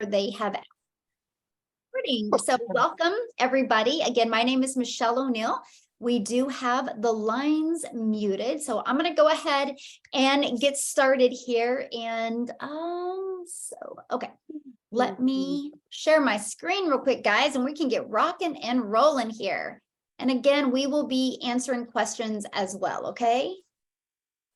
they have. So welcome everybody. Again, my name is Michelle O'Neill. We do have the lines muted. So I'm going to go ahead and get started here. And okay, let me share my screen real quick, guys, and we can get rocking and rolling here. And again, we will be answering questions as well. Okay.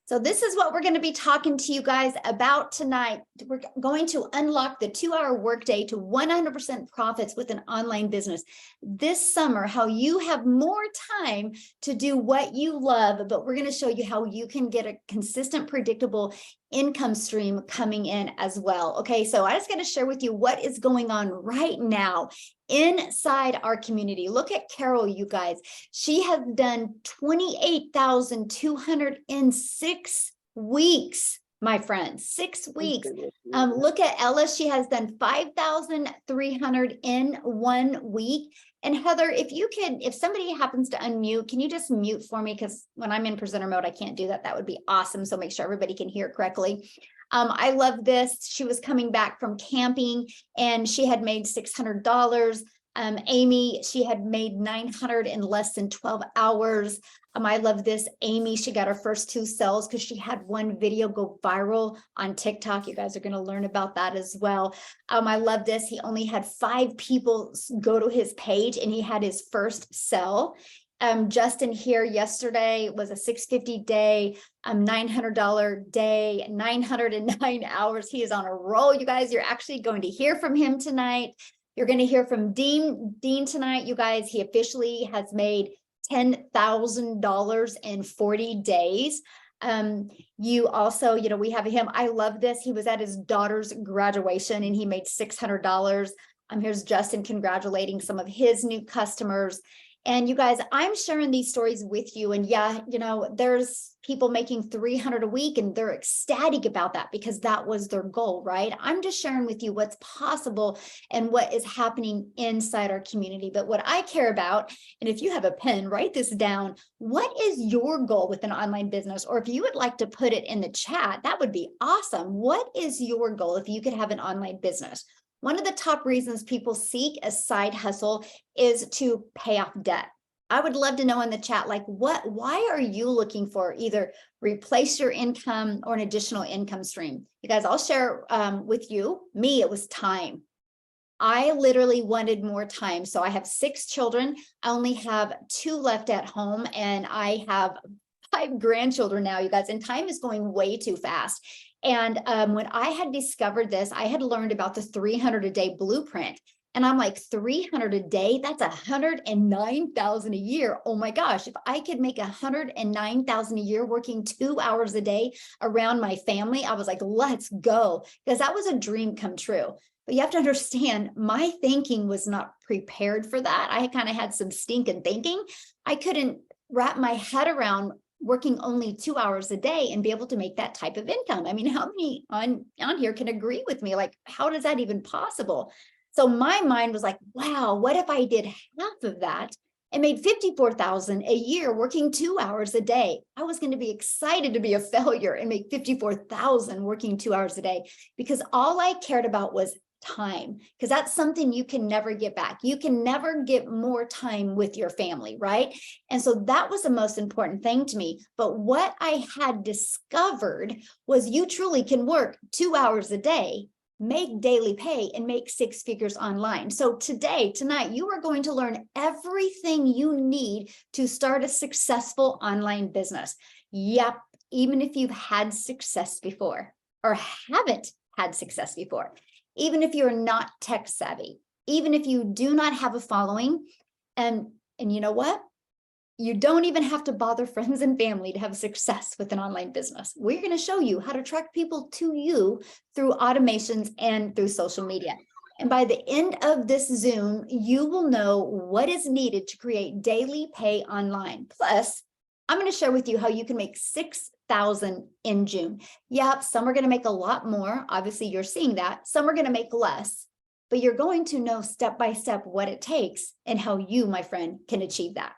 So this is what we're going to be talking to you guys about tonight. We're going to unlock the 2-hour workday to 100% profits with an online business. This summer, how you have more time to do what you love, but we're going to show you how you can get a consistent, predictable income stream coming in as well. Okay, so I just got to share with you what is going on right now inside our community. Look at Carol, you guys. She has done 28,206 weeks, my friends, 6 weeks. Look at Ella. She has done 5,300 in 1 week. And Heather, if somebody happens to unmute, can you just mute for me? Because when I'm in presenter mode, I can't do that. That would be awesome. So make sure everybody can hear correctly. I love this. She was coming back from camping and she had made $600. Amy, she had made 900 in less than 12 hours. I love this. Amy, she got her first 2 sales because she had one video go viral on TikTok. You guys are going to learn about that as well. I love this. He only had 5 people go to his page and he had his first sell. Justin here yesterday was a $650 day, $900 day, 909 hours. He is on a roll. You guys, you're actually going to hear from him tonight. You're going to hear from Dean tonight. You guys, he officially has made $10,000 in 40 days. You also, we have him. I love this. He was at his daughter's graduation and he made $600. Here's Justin congratulating some of his new customers. And you guys, I'm sharing these stories with you. And yeah, there's people making 300 a week and they're ecstatic about that because that was their goal, right? I'm just sharing with you what's possible and what is happening inside our community. But what I care about, and if you have a pen, write this down. What is your goal with an online business? Or if you would like to put it in the chat, that would be awesome. What is your goal if you could have an online business? One of the top reasons people seek a side hustle is to pay off debt. I would love to know in the chat, why are you looking for either replace your income or an additional income stream? You guys, I'll share with you. Me, it was time. I literally wanted more time. So I have 6 children. I only have 2 left at home and I have 5 grandchildren now, you guys, and time is going way too fast. And when I had discovered this, I had learned about the 300 a day blueprint. And I'm like, 300 a day, that's 109,000 a year. Oh my gosh, if I could make 109,000 a year working 2 hours a day around my family, I was like, let's go. Because that was a dream come true. But you have to understand, my thinking was not prepared for that. I kind of had some stinking thinking. I couldn't wrap my head around working only 2 hours a day and be able to make that type of income. I mean, how many on here can agree with me? Like, how is that even possible? So my mind was like, wow, what if I did half of that and made 54,000 a year working 2 hours a day? I was going to be excited to be a failure and make 54,000 working 2 hours a day because all I cared about was time, because that's something you can never get back. You can never get more time with your family, right? And so that was the most important thing to me. But what I had discovered was you truly can work 2 hours a day, make daily pay, and make 6 figures online. So tonight, you are going to learn everything you need to start a successful online business. Yep, even if you've had success before or haven't had success before. Even if you're not tech savvy, even if you do not have a following, and you know what? You don't even have to bother friends and family to have success with an online business. We're going to show you how to attract people to you through automations and through social media. And by the end of this Zoom, you will know what is needed to create daily pay online. Plus, I'm going to share with you how you can make 6,000 in June. Yep, some are going to make a lot more. Obviously, you're seeing that. Some are going to make less, but you're going to know step by step what it takes and how you, my friend, can achieve that.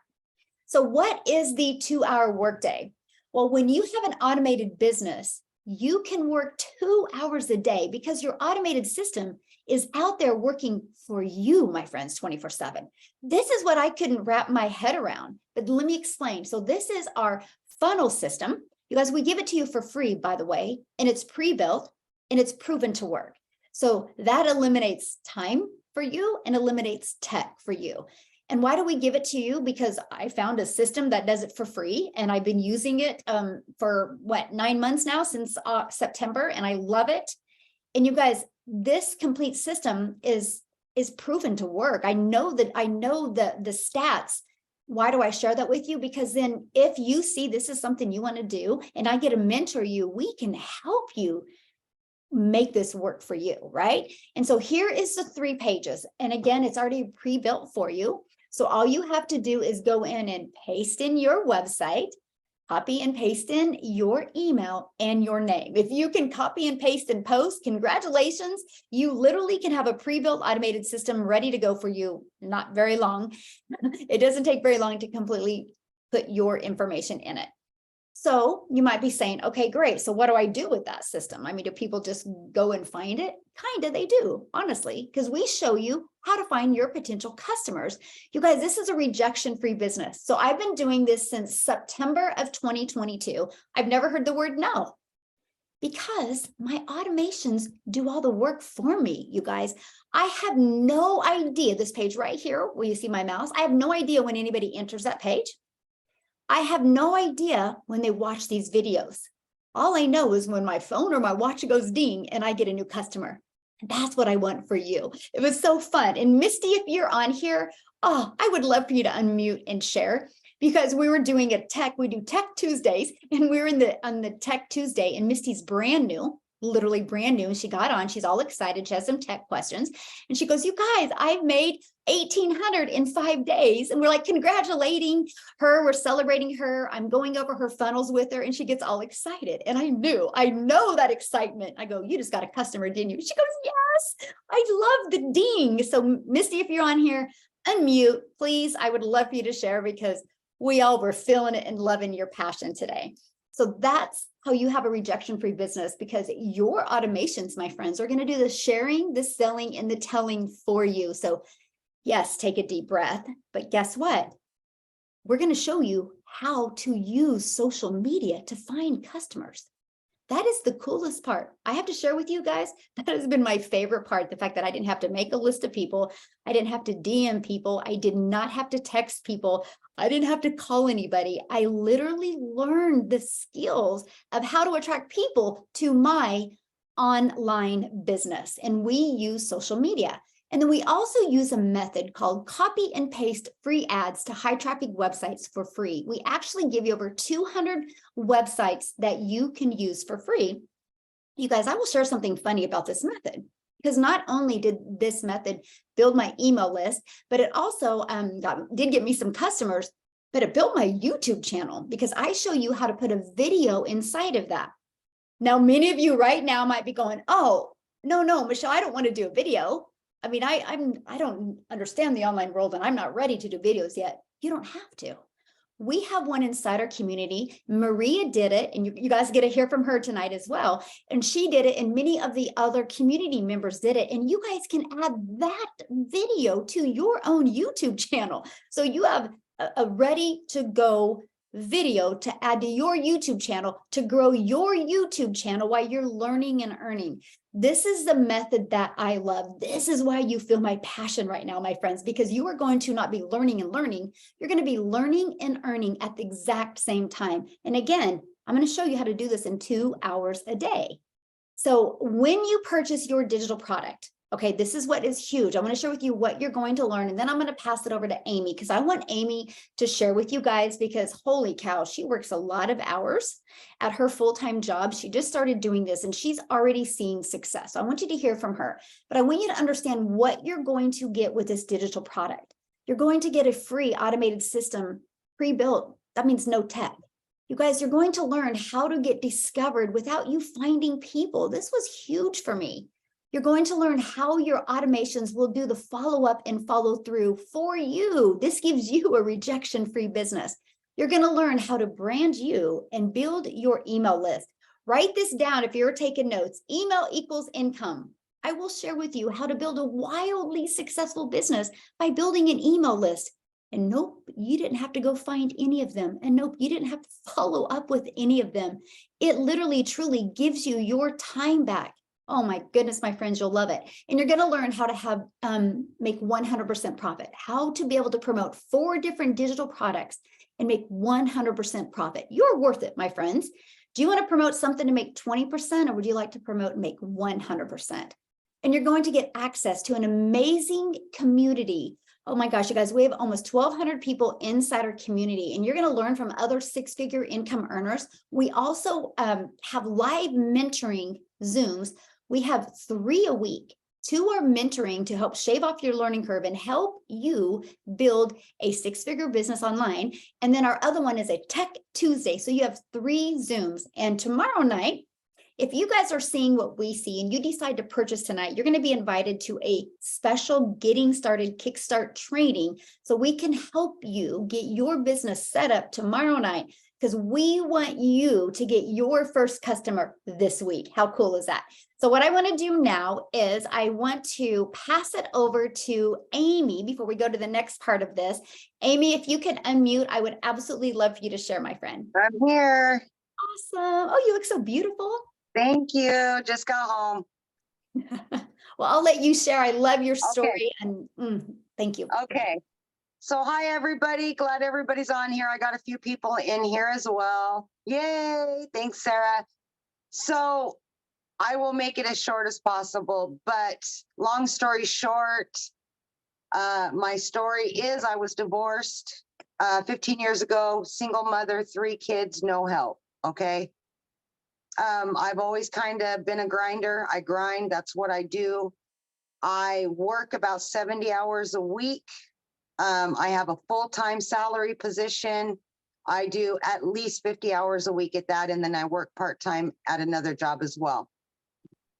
So what is the 2-hour workday? Well, when you have an automated business, you can work 2 hours a day because your automated system is out there working for you, my friends, 24/7. This is what I couldn't wrap my head around, but let me explain. So this is our funnel system. You guys, we give it to you for free, by the way, and it's pre-built and it's proven to work. So that eliminates time for you and eliminates tech for you. And why do we give it to you? Because I found a system that does it for free, and I've been using it for 9 months now, since September, and I love it. And you guys, this complete system is proven to work. I know the stats. Why do I share that with you? Because then if you see this is something you want to do and I get to mentor you, we can help you make this work for you, right? And so here is the 3 pages. And again, it's already pre-built for you. So all you have to do is go in and paste in your website, copy and paste in your email and your name. If you can copy and paste and post, congratulations. You literally can have a pre-built automated system ready to go for you. Not very long. It doesn't take very long to completely put your information in it. So you might be saying, okay, great. So what do I do with that system? I mean, do people just go and find it? Kind of, they do, honestly, because we show you how to find your potential customers. You guys, this is a rejection-free business. So I've been doing this since September of 2022. I've never heard the word no, because my automations do all the work for me, you guys. I have no idea, this page right here, where you see my mouse, I have no idea when anybody enters that page. I have no idea when they watch these videos. All I know is when my phone or my watch goes ding and I get a new customer. That's what I want for you. It was so fun. And Misty, if you're on here, oh, I would love for you to unmute and share, because we were doing we do Tech Tuesdays, and we were on the Tech Tuesday, and Misty's brand new, literally brand new. And she got on, she's all excited. She has some tech questions. And she goes, you guys, I've made 1,800 in 5 days. And we're like congratulating her. We're celebrating her. I'm going over her funnels with her. And she gets all excited. And I know that excitement. I go, you just got a customer, didn't you? She goes, yes, I love the ding. So Misty, if you're on here, unmute, please. I would love for you to share, because we all were feeling it and loving your passion today. So that's how you have a rejection-free business, because your automations, my friends, are going to do the sharing, the selling, and the telling for you. So yes, take a deep breath, but guess what? We're going to show you how to use social media to find customers. That is the coolest part. I have to share with you guys, that has been my favorite part. The fact that I didn't have to make a list of people. I didn't have to DM people. I did not have to text people. I didn't have to call anybody. I literally learned the skills of how to attract people to my online business. And we use social media. And then we also use a method called copy and paste free ads to high traffic websites for free. We actually give you over 200 websites that you can use for free. You guys, I will share something funny about this method, because not only did this method build my email list, but it also did get me some customers, but it built my YouTube channel, because I show you how to put a video inside of that. Now, many of you right now might be going, oh, no, Michelle, I don't want to do a video. I mean, I don't understand the online world, and I'm not ready to do videos yet. You don't have to. We have one inside our community. Maria did it, and you guys get to hear from her tonight as well. And she did it, and many of the other community members did it. And you guys can add that video to your own YouTube channel. So you have a ready to go video to add to your YouTube channel to grow your YouTube channel while you're learning and earning. This is the method that I love. This is why you feel my passion right now, my friends, because you are going to not be learning and learning. You're going to be learning and earning at the exact same time. And again, I'm going to show you how to do this in 2 hours a day. So when you purchase your digital product, okay, this is what is huge. I want to share with you what you're going to learn, and then I'm going to pass it over to Amy, because I want Amy to share with you guys, because holy cow, she works a lot of hours at her full-time job. She just started doing this and she's already seeing success. So I want you to hear from her, but I want you to understand what you're going to get with this digital product. You're going to get a free automated system pre-built. That means no tech. You guys, you're going to learn how to get discovered without you finding people. This was huge for me. You're going to learn how your automations will do the follow-up and follow through for you. This gives you a rejection-free business. You're going to learn how to brand you and build your email list. Write this down if you're taking notes. Email equals income. I will share with you how to build a wildly successful business by building an email list. And nope, you didn't have to go find any of them. And nope, you didn't have to follow up with any of them. It literally, truly gives you your time back. Oh my goodness, my friends, you'll love it. And you're going to learn how to have make 100% profit, how to be able to promote 4 different digital products and make 100% profit. You're worth it, my friends. Do you want to promote something to make 20%, or would you like to promote and make 100%? And you're going to get access to an amazing community. Oh my gosh, you guys, we have almost 1,200 people inside our community, and you're going to learn from other 6-figure income earners. We also have live mentoring Zooms. We have 3 a week. 2 are mentoring to help shave off your learning curve and help you build a 6-figure business online. And then our other one is a Tech Tuesday. So you have 3 Zooms. And tomorrow night, if you guys are seeing what we see and you decide to purchase tonight, you're going to be invited to a special Getting Started Kickstart training so we can help you get your business set up tomorrow night, because we want you to get your first customer this week. How cool is that? So what I want to do now is I want to pass it over to Amy before we go to the next part of this. Amy, if you can unmute, I would absolutely love for you to share, my friend. I'm here. Awesome. Oh, you look so beautiful. Thank you. Just got home. Well, I'll let you share. I love your story. Okay. And thank you. Okay. So hi, everybody. Glad everybody's on here. I got a few people in here as well. Yay. Thanks, Sarah. So I will make it as short as possible, but long story short, my story is I was divorced 15 years ago, single mother, 3 kids, no help. Okay. I've always kind of been a grinder. I grind. That's what I do. I work about 70 hours a week. I have a full-time salary position. I do at least 50 hours a week at that. And then I work part-time at another job as well.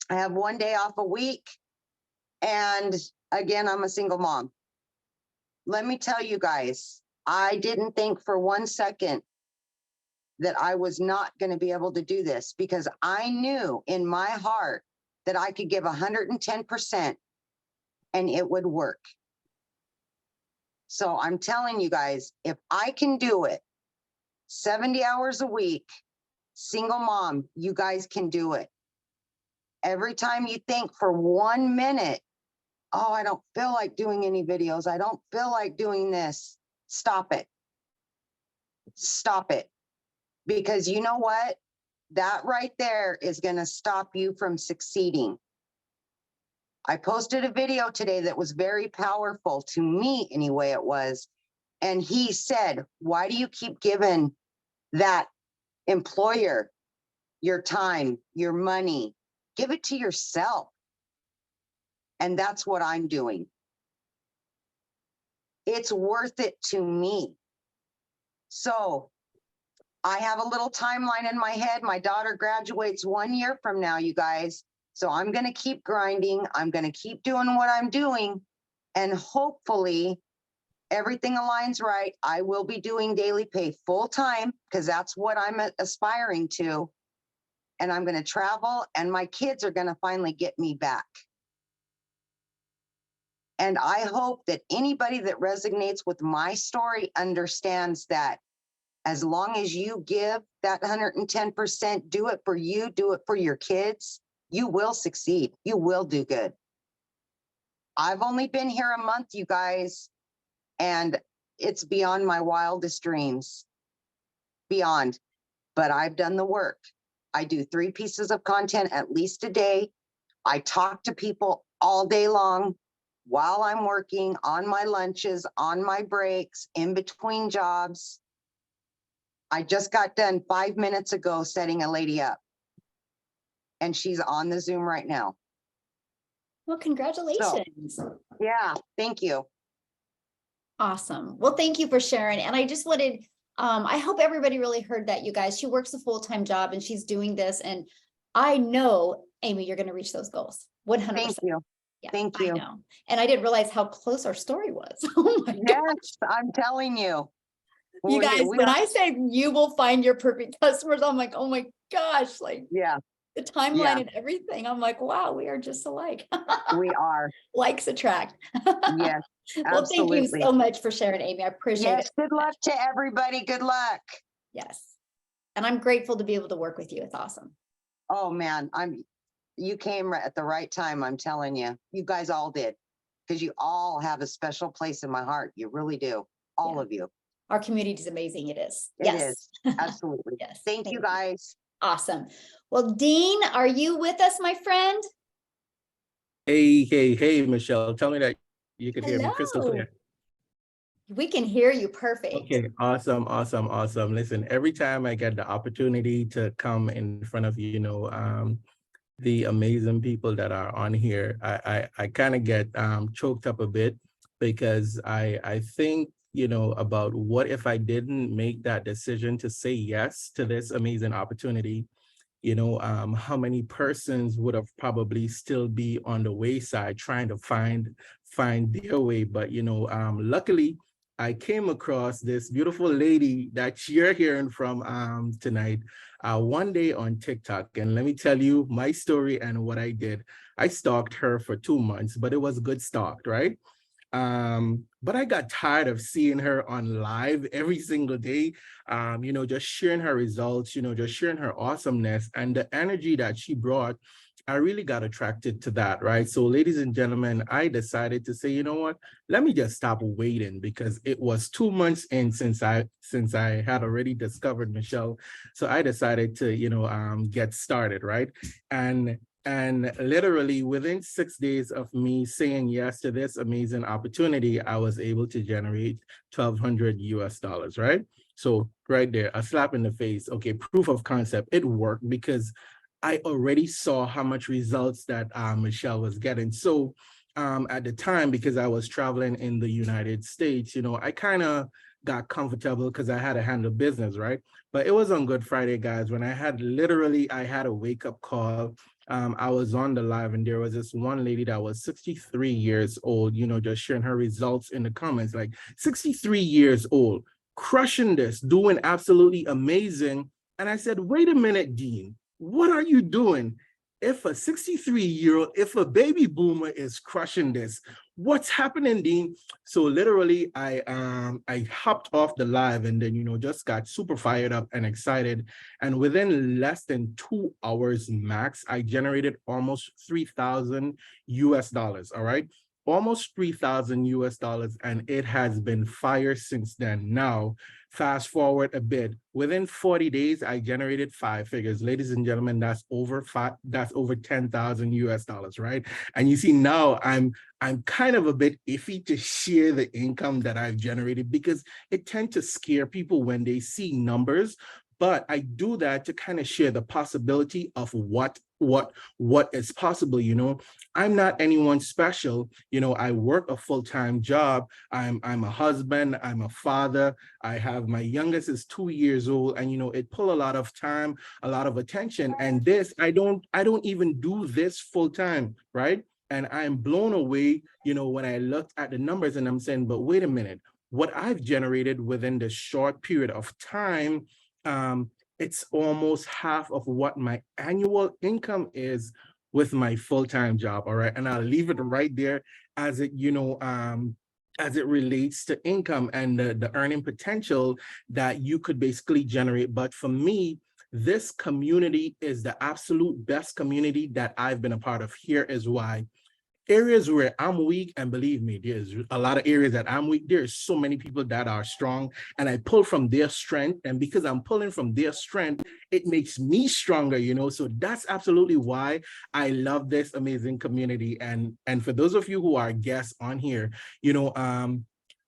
I have 1 day off a week. And again, I'm a single mom. Let me tell you guys, I didn't think for 1 second that I was not going to be able to do this, because I knew in my heart that I could give 110% and it would work. So I'm telling you guys, if I can do it, 70 hours a week, single mom, you guys can do it. Every time you think for 1 minute, oh, I don't feel like doing any videos, I don't feel like doing this, stop it. Stop it. Because you know what? That right there is going to stop you from succeeding. I posted a video today that was very powerful to me, anyway, it was. And he said, why do you keep giving that employer your time, your money? Give it to yourself. And that's what I'm doing. It's worth it to me. So I have a little timeline in my head. My daughter graduates 1 year from now, you guys. So I'm going to keep grinding. I'm going to keep doing what I'm doing. And hopefully everything aligns right. I will be doing daily pay full time, because that's what I'm aspiring to. And I'm going to travel, and my kids are going to finally get me back. And I hope that anybody that resonates with my story understands that as long as you give that 110%, do it for you, do it for your kids, you will succeed. You will do good. I've only been here a month, you guys, and it's beyond my wildest dreams. Beyond. But I've done the work. I do 3 pieces of content at least a day. I talk to people all day long while I'm working, on my lunches, on my breaks, in between jobs. I just got done 5 minutes ago setting a lady up, and she's on the Zoom right now. Well, congratulations. So, yeah, thank you. Awesome. Well, thank you for sharing. And I just wanted, I hope everybody really heard that, you guys. She works a full-time job and she's doing this. And I know, Amy, you're going to reach those goals. 100%. Thank you. Yeah, thank you. I know. And I didn't realize how close our story was. Oh my Yes, gosh. I'm telling you. You guys, when I say you will find your perfect customers, I'm like, oh my gosh, like, yeah, the timeline Yeah. and everything. I'm like, wow, we are just alike. We are. Likes attract. Yes, Well, thank you absolutely. so much for sharing, Amy. I appreciate Yes, it. good luck to everybody. Good luck. Yes. And I'm grateful to be able to work with you. It's awesome. Oh man, you came at the right time, I'm telling you. You guys all did. Because you all have a special place in my heart. You really do. All Yeah. of you. Our community is amazing. It is. It Yes. is. Absolutely. Yes. Thank you guys. Awesome. Well, Dean, are you with us, my friend? Hey, Michelle, tell me that you could hear me crystal Hello. clear. We can hear you perfect. Okay, awesome. Listen, every time I get the opportunity to come in front of, the amazing people that are on here, I kind of get choked up a bit because I think, about what if I didn't make that decision to say yes to this amazing opportunity. How many persons would have probably still be on the wayside trying to find their way. But luckily I came across this beautiful lady that you're hearing from tonight one day on TikTok. And let me tell you my story and what I did. I stalked her for 2 months, but it was good stalked, right? But I got tired of seeing her on live every single day, just sharing her results, just sharing her awesomeness and the energy that she brought. I really got attracted to that, right? So ladies and gentlemen, I decided to say, you know what, let me just stop waiting because it was 2 months in since I had already discovered Michelle. So I decided to, get started, right? And literally within 6 days of me saying yes to this amazing opportunity, I was able to generate 1,200 US dollars, right? So right there, a slap in the face. Okay, proof of concept. It worked because I already saw how much results that Michelle was getting. So at the time, because I was traveling in the United States, I kind of got comfortable because I had to handle business, right? But it was on Good Friday, guys, when I had a wake up call. I was on the live and there was this one lady that was 63 years old, just sharing her results in the comments, like 63 years old, crushing this, doing absolutely amazing. And I said, wait a minute, Dean, what are you doing? If a 63-year-old, if a baby boomer is crushing this, what's happening, Dean? So literally I hopped off the live and then, just got super fired up and excited. And within less than 2 hours max, I generated almost 3,000 US dollars. All right. Almost 3,000 US dollars. And it has been fire since then. Now, fast forward a bit. Within 40 days, I generated 5 figures. Ladies and gentlemen, that's over 10,000 US dollars, right? And you see now I'm kind of a bit iffy to share the income that I've generated because it tends to scare people when they see numbers. But I do that to kind of share the possibility of what is possible. I'm not anyone special. I work a full-time job. I'm a husband. I'm a father. I have my youngest is 2 years old, and it pull a lot of time, a lot of attention. And this, I don't even do this full time, right? And I'm blown away, when I looked at the numbers and I'm saying, but wait a minute, what I've generated within this short period of time, it's almost half of what my annual income is with my full-time job. All right. And I'll leave it right there as it, as it relates to income and the earning potential that you could basically generate. But for me, this community is the absolute best community that I've been a part of. Here is why. Areas where I'm weak, and believe me, there's a lot of areas that I'm weak. There's so many people that are strong, and I pull from their strength. And because I'm pulling from their strength, it makes me stronger, So that's absolutely why I love this amazing community. And for those of you who are guests on here,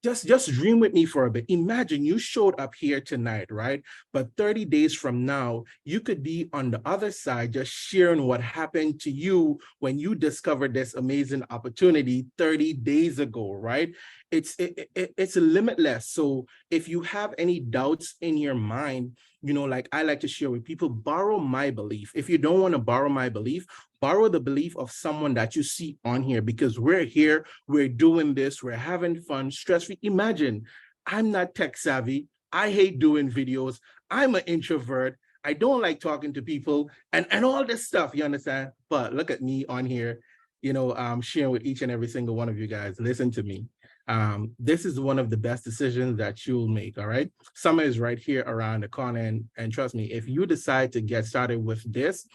just dream with me for a bit. Imagine you showed up here tonight, right? But 30 days from now, you could be on the other side, just sharing what happened to you when you discovered this amazing opportunity 30 days ago, right? It's limitless. So if you have any doubts in your mind, like I like to share with people, borrow my belief. If you don't want to borrow my belief, borrow the belief of someone that you see on here, because we're here, we're doing this, we're having fun, stress-free. Imagine, I'm not tech savvy. I hate doing videos. I'm an introvert. I don't like talking to people and all this stuff, you understand? But look at me on here, sharing with each and every single one of you guys. Listen to me. This is one of the best decisions that you'll make, all right? Summer is right here around the corner, and trust me, if you decide to get started with this,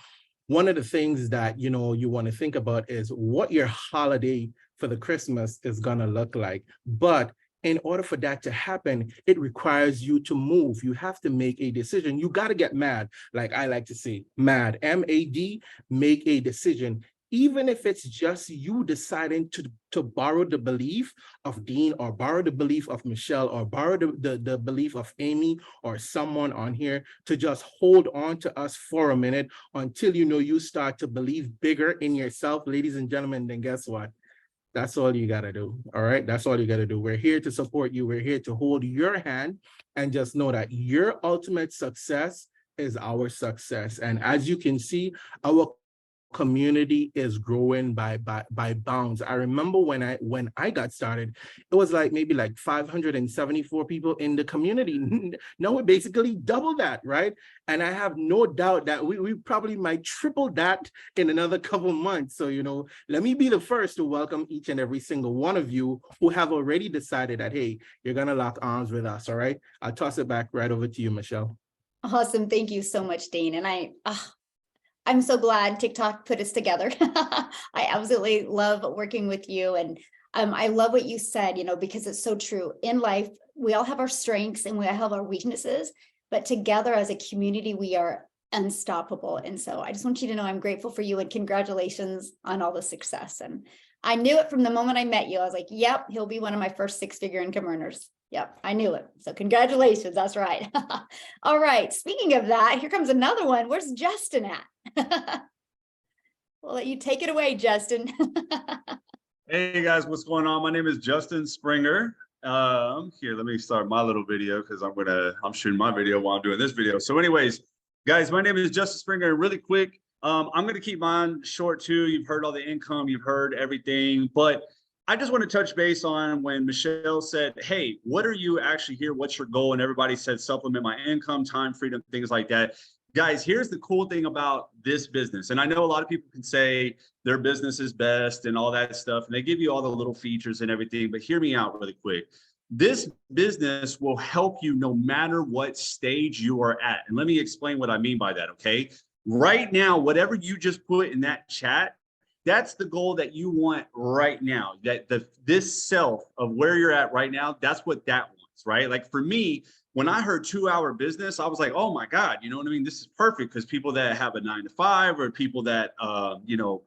one of the things that, you want to think about is what your holiday for the Christmas is going to look like. But in order for that to happen, it requires you to move. You have to make a decision. You got to get mad, like I like to say, mad, M-A-D, make a decision. Even if it's just you deciding to borrow the belief of Dean, or borrow the belief of Michelle, or borrow the belief of Amy, or someone on here, to just hold on to us for a minute until you start to believe bigger in yourself, ladies and gentlemen, then guess what? That's all you got to do. All right. That's all you got to do. We're here to support you. We're here to hold your hand, and just know that your ultimate success is our success. And as you can see, our community is growing by bounds. I remember when I got started, it was maybe 574 people in the community. Now we're basically double that, right? And I have no doubt that we probably might triple that in another couple months. So, let me be the first to welcome each and every single one of you who have already decided that, hey, you're going to lock arms with us. All right. I'll toss it back right over to you, Michelle. Awesome. Thank you so much, Dean. And I'm so glad TikTok put us together. I absolutely love working with you. And I love what you said, because it's so true. In life, we all have our strengths and we all have our weaknesses, but together as a community, we are unstoppable. And so I just want you to know I'm grateful for you, and congratulations on all the success. And I knew it from the moment I met you. I was like, yep, he'll be one of my first 6-figure income earners. Yep, I knew it. So congratulations. That's right. All right. Speaking of that, here comes another one. Where's Justin at? We'll let you take it away, Justin. Hey guys, what's going on? My name is Justin Springer. Here, let me start my little video because I'm shooting my video while I'm doing this video. So anyways, guys, my name is Justin Springer. Really quick, I'm going to keep mine short too. You've heard all the income, you've heard everything, but I just want to touch base on when Michelle said, hey, what are you actually here? What's your goal? And everybody said supplement my income, time freedom, things like that. Guys, here's the cool thing about this business. And I know a lot of people can say their business is best and all that stuff, and they give you all the little features and everything, but hear me out really quick. This business will help you no matter what stage you are at. And let me explain what I mean by that, okay? Right now, whatever you just put in that chat, that's the goal that you want right now, that this self of where you're at right now, that's what that wants, right? Like for me, when I heard 2-hour business, I was like, oh my God, you know what I mean? This is perfect, because people that have a 9-to-5 or people that,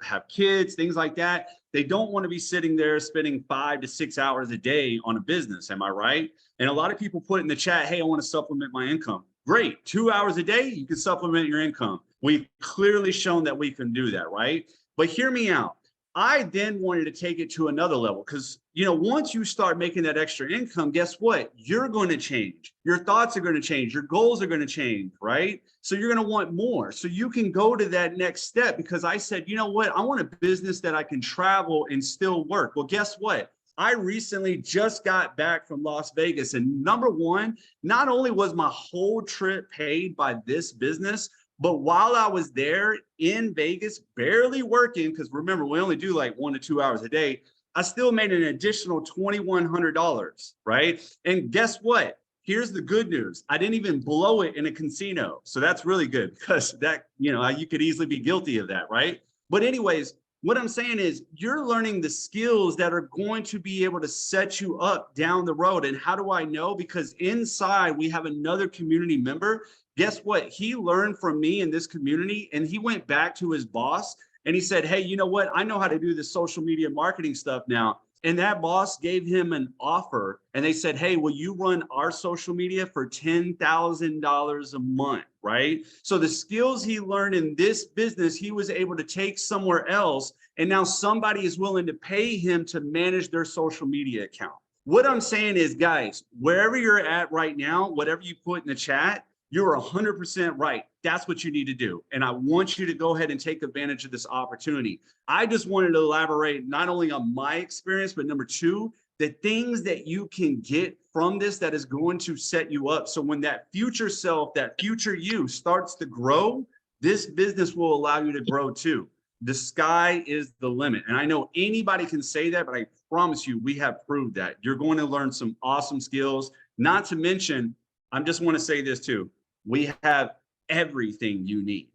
have kids, things like that, they don't want to be sitting there spending 5 to 6 hours a day on a business. Am I right? And a lot of people put in the chat, hey, I want to supplement my income. Great. 2 hours a day, you can supplement your income. We've clearly shown that we can do that, right? But hear me out. I then wanted to take it to another level, because, once you start making that extra income, guess what? You're going to change. Your thoughts are going to change. Your goals are going to change, right? So you're going to want more. So you can go to that next step, because I said, you know what? I want a business that I can travel and still work. Well, guess what? I recently just got back from Las Vegas, and number one, not only was my whole trip paid by this business, but while I was there in Vegas, barely working, because remember, we only do like 1 to 2 hours a day, I still made an additional $2,100, right? And guess what? Here's the good news. I didn't even blow it in a casino. So that's really good, because that, you could easily be guilty of that, right? But anyways, what I'm saying is you're learning the skills that are going to be able to set you up down the road. And how do I know? Because inside we have another community member. Guess what? He learned from me in this community, and he went back to his boss and he said, hey, you know what? I know how to do this social media marketing stuff now. And that boss gave him an offer, and they said, hey, will you run our social media for $10,000 a month, right? So the skills he learned in this business, he was able to take somewhere else. And now somebody is willing to pay him to manage their social media account. What I'm saying is, guys, wherever you're at right now, whatever you put in the chat, you're 100% right. That's what you need to do. And I want you to go ahead and take advantage of this opportunity. I just wanted to elaborate not only on my experience, but number two, the things that you can get from this that is going to set you up. So when that future self, that future you starts to grow, this business will allow you to grow too. The sky is the limit. And I know anybody can say that, but I promise you, we have proved that. You're going to learn some awesome skills. Not to mention, I just want to say this too. We have everything you need.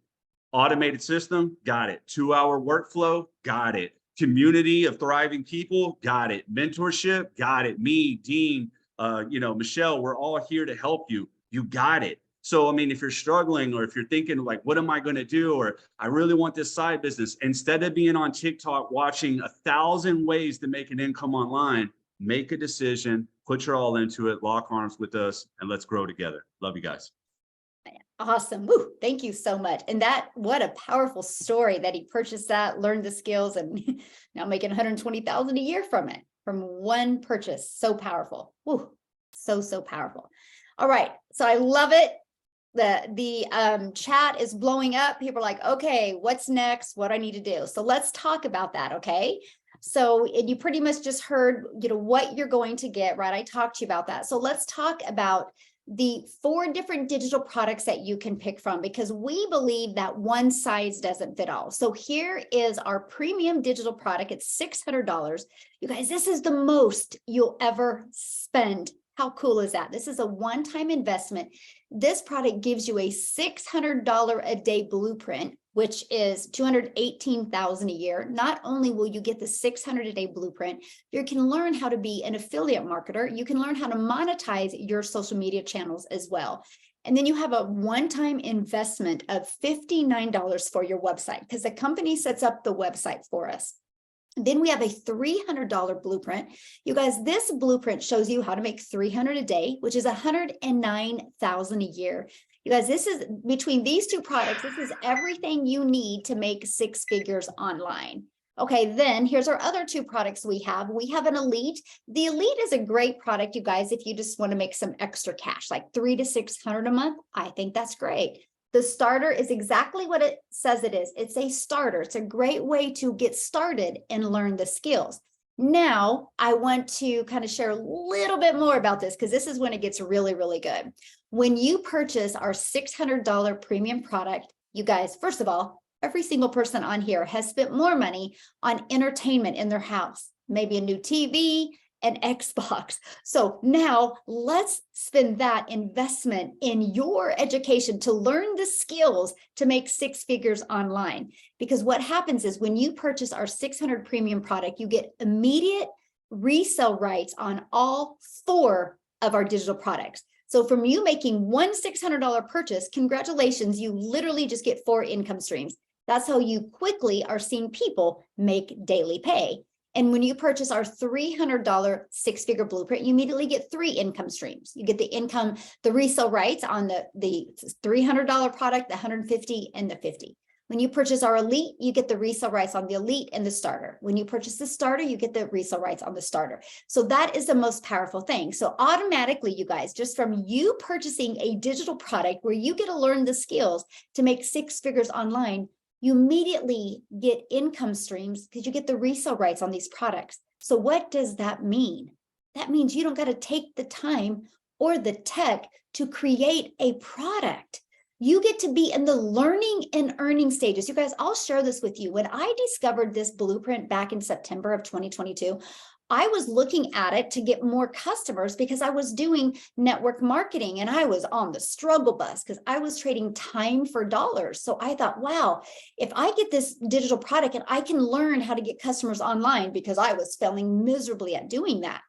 Automated system, got it. 2-hour workflow, got it. Community of thriving people, got it. Mentorship, got it. Me, Dean, Michelle, we're all here to help you. You got it. So, I mean, if you're struggling or if you're thinking like, what am I going to do? Or I really want this side business. Instead of being on TikTok, watching 1,000 ways to make an income online, make a decision, put your all into it, lock arms with us, and let's grow together. Love you guys. Awesome. Woo, thank you so much. And what a powerful story that he purchased that, learned the skills, and now making 120,000 a year from it, from one purchase. So powerful. Woo, so powerful. All right. So I love it. The chat is blowing up. People are like, okay, what's next? What do I need to do? So let's talk about that. Okay. So you pretty much just heard, what you're going to get, right? I talked to you about that. So let's talk about the 4 different digital products that you can pick from, because we believe that one size doesn't fit all. So here is our premium digital product. It's $600. You guys, this is the most you'll ever spend. How cool is that? This is a one-time investment. This product gives you a $600 a day blueprint, which is $218,000 a year. Not only will you get the $600 a day blueprint, you can learn how to be an affiliate marketer. You can learn how to monetize your social media channels as well. And then you have a one-time investment of $59 for your website, because the company sets up the website for us. Then we have a $300 blueprint. You guys, this blueprint shows you how to make $300 a day, which is $109,000 a year. You guys, this is between these 2 products, this is everything you need to make 6 figures online. Okay, then here's our other 2 products we have. We have an Elite. The Elite is a great product, you guys, if you just want to make some extra cash, like $300 to $600 a month. I think that's great. The starter is exactly what it says it is. It's a starter. It's a great way to get started and learn the skills. Now, I want to kind of share a little bit more about this, because this is when it gets really, really good. When you purchase our $600 premium product, you guys, first of all, every single person on here has spent more money on entertainment in their house, maybe a new TV, an Xbox. So now let's spend that investment in your education to learn the skills to make 6 figures online. Because what happens is when you purchase our 600 premium product, you get immediate resale rights on all 4 of our digital products. So from you making one $600 purchase, congratulations, you literally just get 4 income streams. That's how you quickly are seeing people make daily pay. And when you purchase our $300 6-figure blueprint, you immediately get 3 income streams. You get the income, the resale rights on the $300 product, the $150 and the $50. When you purchase our Elite, you get the resale rights on the Elite and the starter. When you purchase the starter, you get the resale rights on the starter. So that is the most powerful thing. So automatically, you guys, just from you purchasing a digital product where you get to learn the skills to make 6 figures online, you immediately get income streams because you get the resale rights on these products. So what does that mean? That means you don't got to take the time or the tech to create a product. You get to be in the learning and earning stages. You guys, I'll share this with you. When I discovered this blueprint back in September of 2022, I was looking at it to get more customers because I was doing network marketing and I was on the struggle bus because I was trading time for dollars. So I thought, wow, if I get this digital product and I can learn how to get customers online, because I was failing miserably at doing that.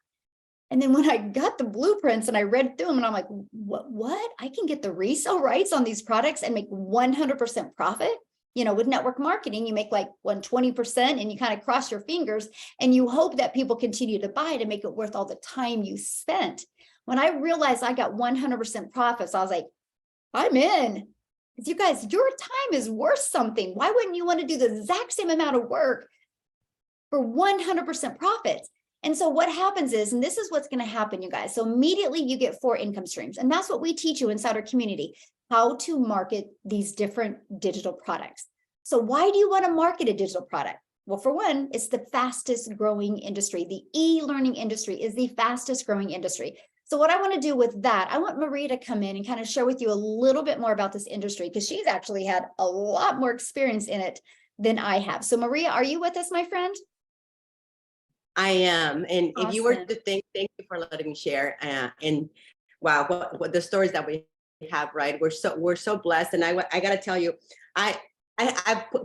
And then when I got the blueprints and I read through them and I'm like, what? I can get the resale rights on these products and make 100% profit? You know, with network marketing, you make like 120% and you kind of cross your fingers and you hope that people continue to buy to make it worth all the time you spent. When I realized I got 100% profits, I was like, I'm in. Because you guys, your time is worth something. Why wouldn't you want to do the exact same amount of work for 100% profits? And so what happens is, and this is what's going to happen, you guys. So immediately you get 4 income streams. And that's what we teach you inside our community, how to market these different digital products. So why do you want to market a digital product? Well, for one, it's the fastest growing industry. The e-learning industry is the fastest growing industry. So what I want to do with that, I want Maria to come in and kind of share with you a little bit more about this industry, because she's actually had a lot more experience in it than I have. So Maria, are you with us, my friend? I am. And if you were Awesome. to think, thank you for letting me share. And wow, what the stories that we have, right? We're so blessed. And I got to tell you, I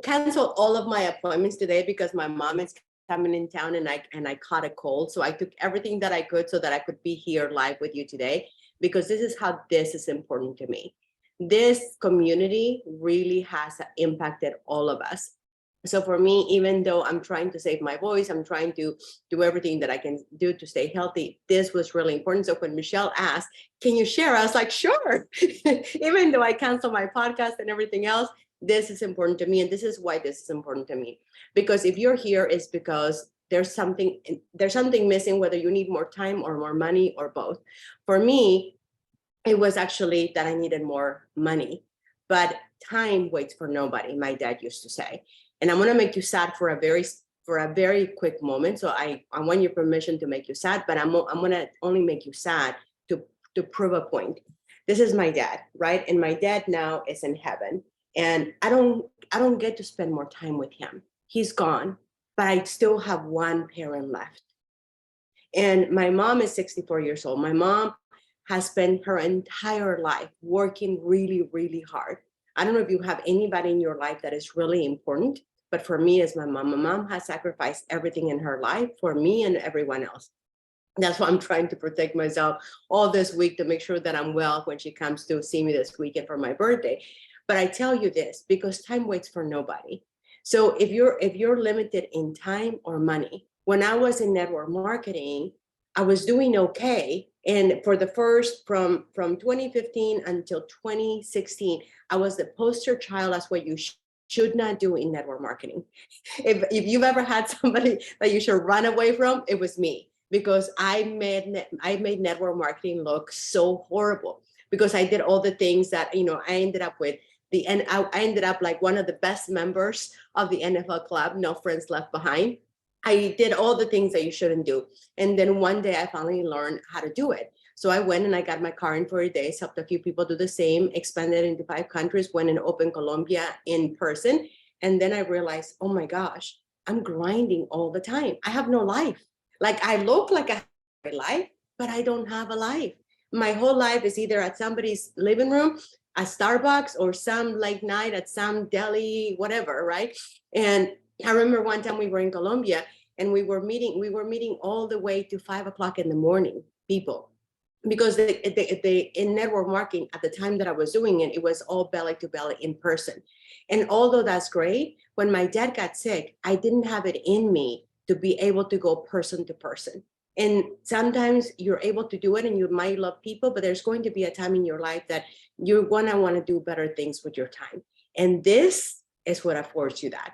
canceled all of my appointments today because my mom is coming in town, and I caught a cold. So I took everything that I could so that I could be here live with you today, because this is how this is important to me. This community really has impacted all of us. So for me, even though I'm trying to save my voice, I'm trying to do everything that I can do to stay healthy, this was really important. So when Michelle asked, can you share? I was like, sure. Even though I canceled my podcast and everything else, this is important to me. And this is why this is important to me. Because if you're here, it's because there's something missing, whether you need more time or more money or both. For me, it was actually that I needed more money, but time waits for nobody, my dad used to say. And I'm gonna make you sad for a very quick moment. So I want your permission to make you sad, but I'm gonna only make you sad to prove a point. This is my dad, right? And my dad now is in heaven. And I don't get to spend more time with him. He's gone, but I still have one parent left. And my mom is 64 years old. My mom has spent her entire life working really, really hard. I don't know if you have anybody in your life that is really important, but for me, it's my mom. My mom has sacrificed everything in her life for me and everyone else. That's why I'm trying to protect myself all this week to make sure that I'm well when she comes to see me this weekend for my birthday. But I tell you this because time waits for nobody. So if you're limited in time or money, when I was in network marketing, I was doing okay. And for the first, from 2015 until 2016, I was the poster child as what you should not do in network marketing. If you've ever had somebody that you should run away from, it was me, because I made network marketing look so horrible, because I did all the things that, I ended up with I ended up like one of the best members of the NFL club, no friends left behind. I did all the things that you shouldn't do. And then one day I finally learned how to do it. So I went and I got my car in 40 days, helped a few people do the same, expanded into 5 countries, went and opened Colombia in person. And then I realized, oh my gosh, I'm grinding all the time. I have no life. Like I look like I have a life, but I don't have a life. My whole life is either at somebody's living room, at Starbucks, or some late night at some deli, whatever, right? And I remember one time we were in Colombia and we were meeting all the way to 5 o'clock in the morning, people, because in network marketing at the time that I was doing it, it was all belly to belly in person. And although that's great, when my dad got sick, I didn't have it in me to be able to go person to person. And sometimes you're able to do it and you might love people, but there's going to be a time in your life that you're gonna want to do better things with your time. And this is what affords you that.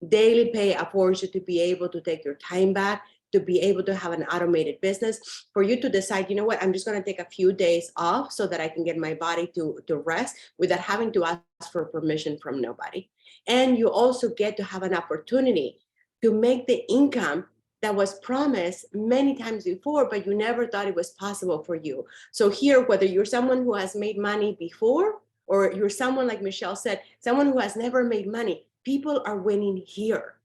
Daily pay affords you to be able to take your time back, to be able to have an automated business, for you to decide, you know what, I'm just going to take a few days off so that I can get my body to rest without having to ask for permission from nobody. And you also get to have an opportunity to make the income that was promised many times before, but you never thought it was possible for you. So here, whether you're someone who has made money before, or you're someone like Michelle said, someone who has never made money, people are winning here,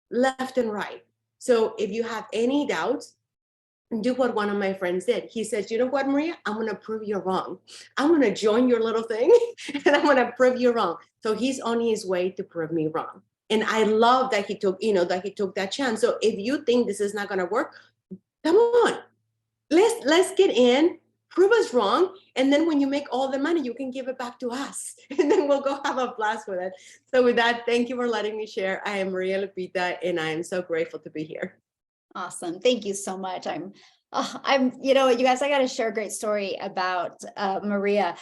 left and right. So if you have any doubts, do what one of my friends did. He says, you know what, Maria, I'm going to prove you wrong. I'm going to join your little thing and I'm going to prove you wrong. So he's on his way to prove me wrong. And I love that he took, that chance. So if you think this is not going to work, come on, let's get in, prove us wrong. And then when you make all the money, you can give it back to us. And then we'll go have a blast with it. So with that, thank you for letting me share. I am Maria Lupita, and I am so grateful to be here. Awesome. Thank you so much. You guys, I got to share a great story about Maria.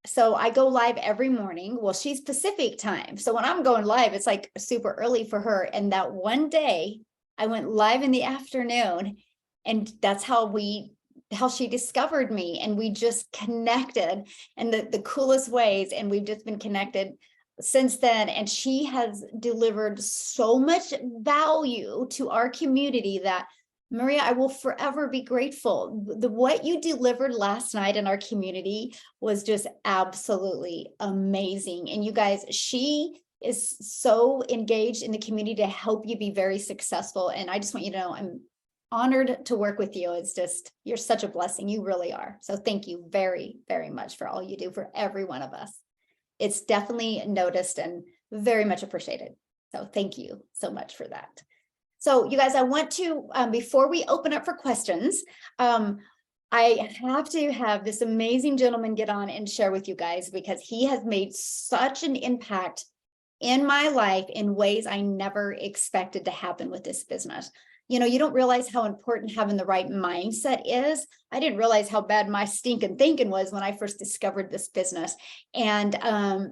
So I go live every morning. Well, she's Pacific time. So when I'm going live, it's like super early for her. And that one day I went live in the afternoon, and that's how she discovered me, and we just connected in the coolest ways. And we've just been connected since then, and she has delivered so much value to our community that, Maria, I will forever be grateful. What you delivered last night in our community was just absolutely amazing. And you guys, she is so engaged in the community to help you be very successful. And I just want you to know, I'm honored to work with you. It's just, you're such a blessing. You really are. So thank you very, very much for all you do for every one of us. It's definitely noticed and very much appreciated. So thank you so much for that. So you guys, I want to, before we open up for questions, I have to have this amazing gentleman get on and share with you guys, because he has made such an impact in my life in ways I never expected to happen with this business. You know, you don't realize how important having the right mindset is. I didn't realize how bad my stinking thinking was when I first discovered this business. And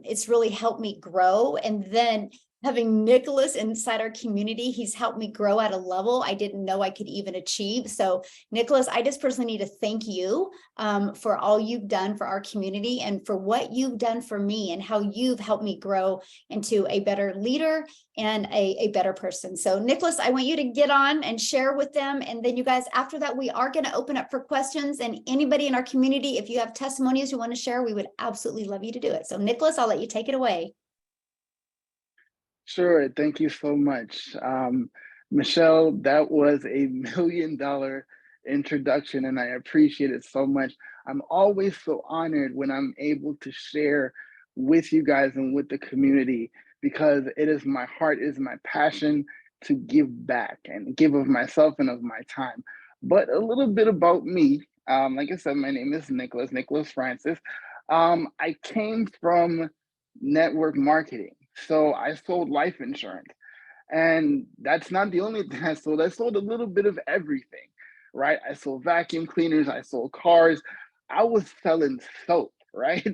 it's really helped me grow. And then having Nicholas inside our community, he's helped me grow at a level I didn't know I could even achieve. So Nicholas, I just personally need to thank you for all you've done for our community and for what you've done for me and how you've helped me grow into a better leader and a better person. So Nicholas, I want you to get on and share with them. And then you guys, after that, we are going to open up for questions, and anybody in our community, if you have testimonies you want to share, we would absolutely love you to do it. So Nicholas, I'll let you take it away. Sure, thank you so much. Michelle, that was a $1 million introduction, and I appreciate it so much. I'm always so honored when I'm able to share with you guys and with the community, because it is my heart, it is my passion to give back and give of myself and of my time. But a little bit about me, like I said, my name is Nicholas Francis. I came from network marketing. So I sold life insurance, and that's not the only thing I sold. I sold a little bit of everything, right? I sold vacuum cleaners, I sold cars, I was selling soap, right?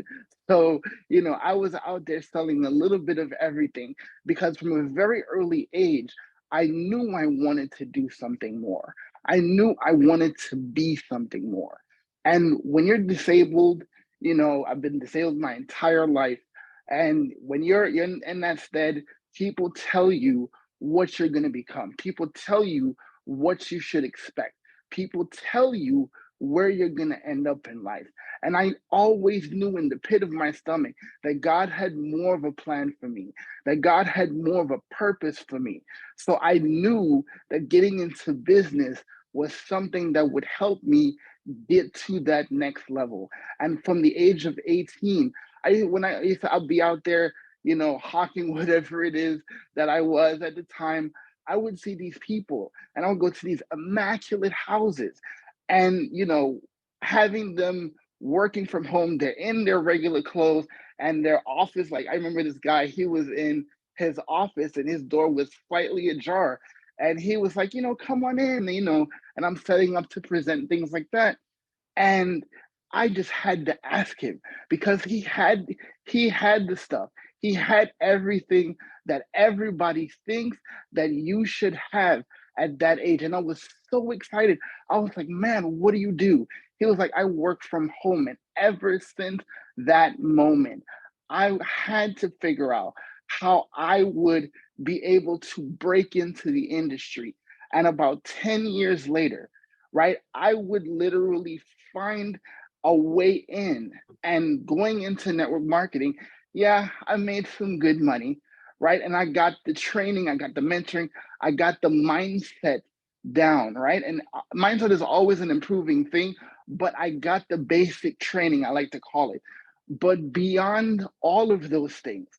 So, you know, I was out there selling a little bit of everything, because from a very early age, I knew I wanted to do something more. I knew I wanted to be something more. And when you're disabled, you know, I've been disabled my entire life. And when you're in that stead, people tell you what you're going to become. People tell you what you should expect. People tell you where you're going to end up in life. And I always knew in the pit of my stomach that God had more of a plan for me, that God had more of a purpose for me. So I knew that getting into business was something that would help me get to that next level. And from the age of 18, I'll be out there, you know, hawking whatever it is that I was at the time, I would see these people and I would go to these immaculate houses, and, you know, having them working from home, they're in their regular clothes and their office. Like I remember this guy, he was in his office and his door was slightly ajar. And he was like, you know, come on in, you know, and I'm setting up to present things like that. And I just had to ask him, because he had the stuff. He had everything that everybody thinks that you should have at that age. And I was so excited. I was like, man, what do you do? He was like, I work from home. And ever since that moment, I had to figure out how I would be able to break into the industry. And about 10 years later, right, I would literally find a way in. And going into network marketing, yeah, I made some good money, right? And I got the training, I got the mentoring, I got the mindset down, right? And mindset is always an improving thing, but I got the basic training, I like to call it. But beyond all of those things,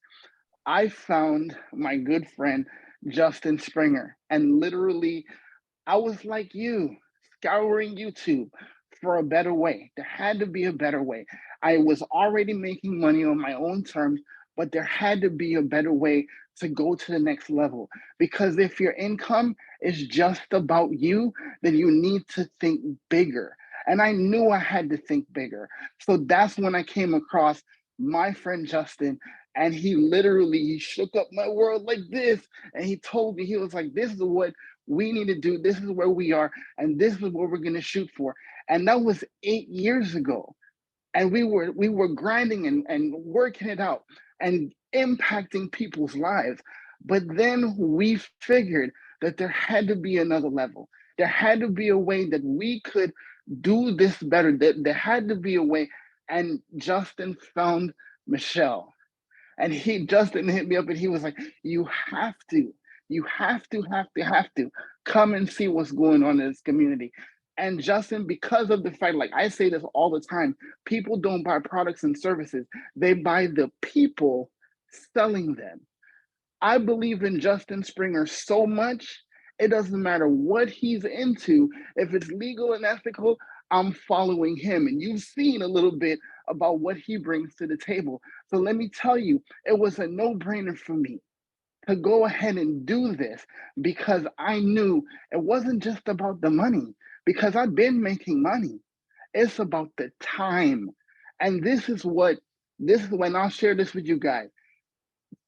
I found my good friend, Justin Springer, and literally I was like you, scouring YouTube for a better way. There had to be a better way. I was already making money on my own terms, but there had to be a better way to go to the next level. Because if your income is just about you, then you need to think bigger. And I knew I had to think bigger. So that's when I came across my friend Justin, and he shook up my world like this. And he told me, he was like, this is what we need to do. This is where we are. And this is what we're going to shoot for. And that was 8 years ago. And we were grinding and working it out. And impacting people's lives. But then we figured that there had to be another level. There had to be a way that we could do this better. That there had to be a way. And Justin found Michelle. And Justin hit me up and he was like, you have to come and see what's going on in this community. And Justin, because of the fact, like I say this all the time, people don't buy products and services, they buy the people selling them. I believe in Justin Springer so much, it doesn't matter what he's into. If it's legal and ethical, I'm following him. And you've seen a little bit about what he brings to the table. So let me tell you, it was a no-brainer for me to go ahead and do this because I knew it wasn't just about the money, because I've been making money. It's about the time. And this is when I'll share this with you guys.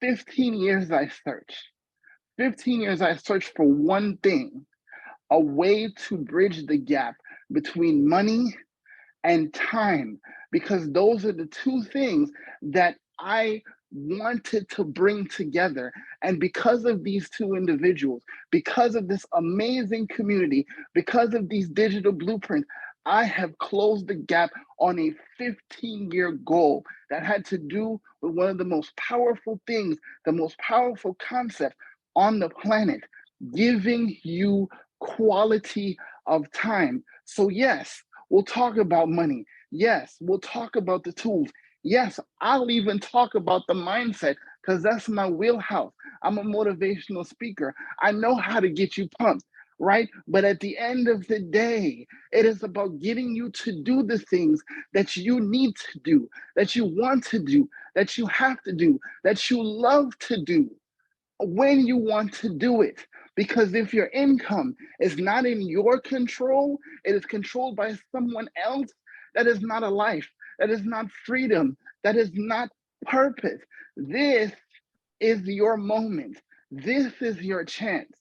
15 years I searched. 15 years I searched for one thing, a way to bridge the gap between money and time, because those are the two things that I wanted to bring together. And because of these two individuals, because of this amazing community, because of these digital blueprints, I have closed the gap on a 15-year goal that had to do with one of the most powerful things, the most powerful concept on the planet, giving you quality of time. So yes, we'll talk about money. Yes, we'll talk about the tools. Yes, I'll even talk about the mindset because that's my wheelhouse. I'm a motivational speaker. I know how to get you pumped, right? But at the end of the day, it is about getting you to do the things that you need to do, that you want to do, that you have to do, that you love to do when you want to do it. Because if your income is not in your control, it is controlled by someone else, that is not a life, that is not freedom, that is not purpose. This is your moment. This is your chance.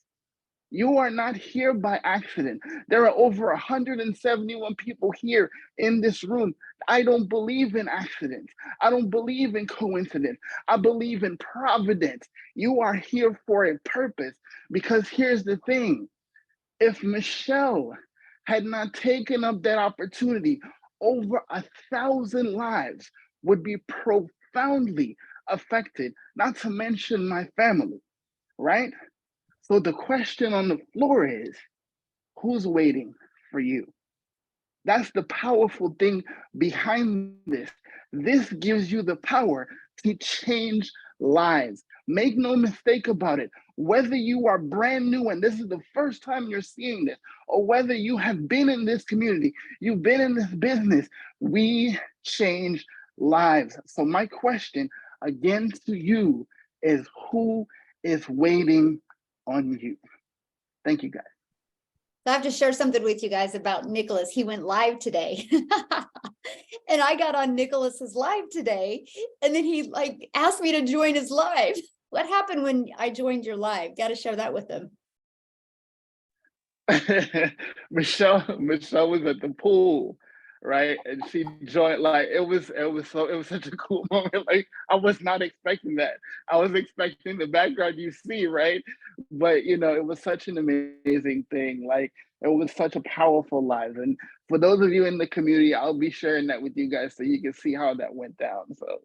You are not here by accident. There are over 171 people here in this room. I don't believe in accidents. I don't believe in coincidence. I believe in providence. You are here for a purpose, because here's the thing. If Michelle had not taken up that opportunity, over 1,000 lives would be profoundly affected, not to mention my family, right? So the question on the floor is, who's waiting for you? That's the powerful thing behind this. This gives you the power to change lives. Make no mistake about it. Whether you are brand new and this is the first time you're seeing this, or whether you have been in this community, you've been in this business, we change lives. So my question again to you is, who is waiting on you? Thank you, guys. I have to share something with you guys about Nicholas. He went live today. And I got on Nicholas's live today, and then he like asked me to join his live. What happened when I joined your live? Got to share that with him. Michelle was at the pool, right? And she joined. Like it was such a cool moment. Like I was not expecting that. I was expecting the background you see, right? But you know, it was such an amazing thing. Like it was such a powerful live. And for those of you in the community, I'll be sharing that with you guys so you can see how that went down. So.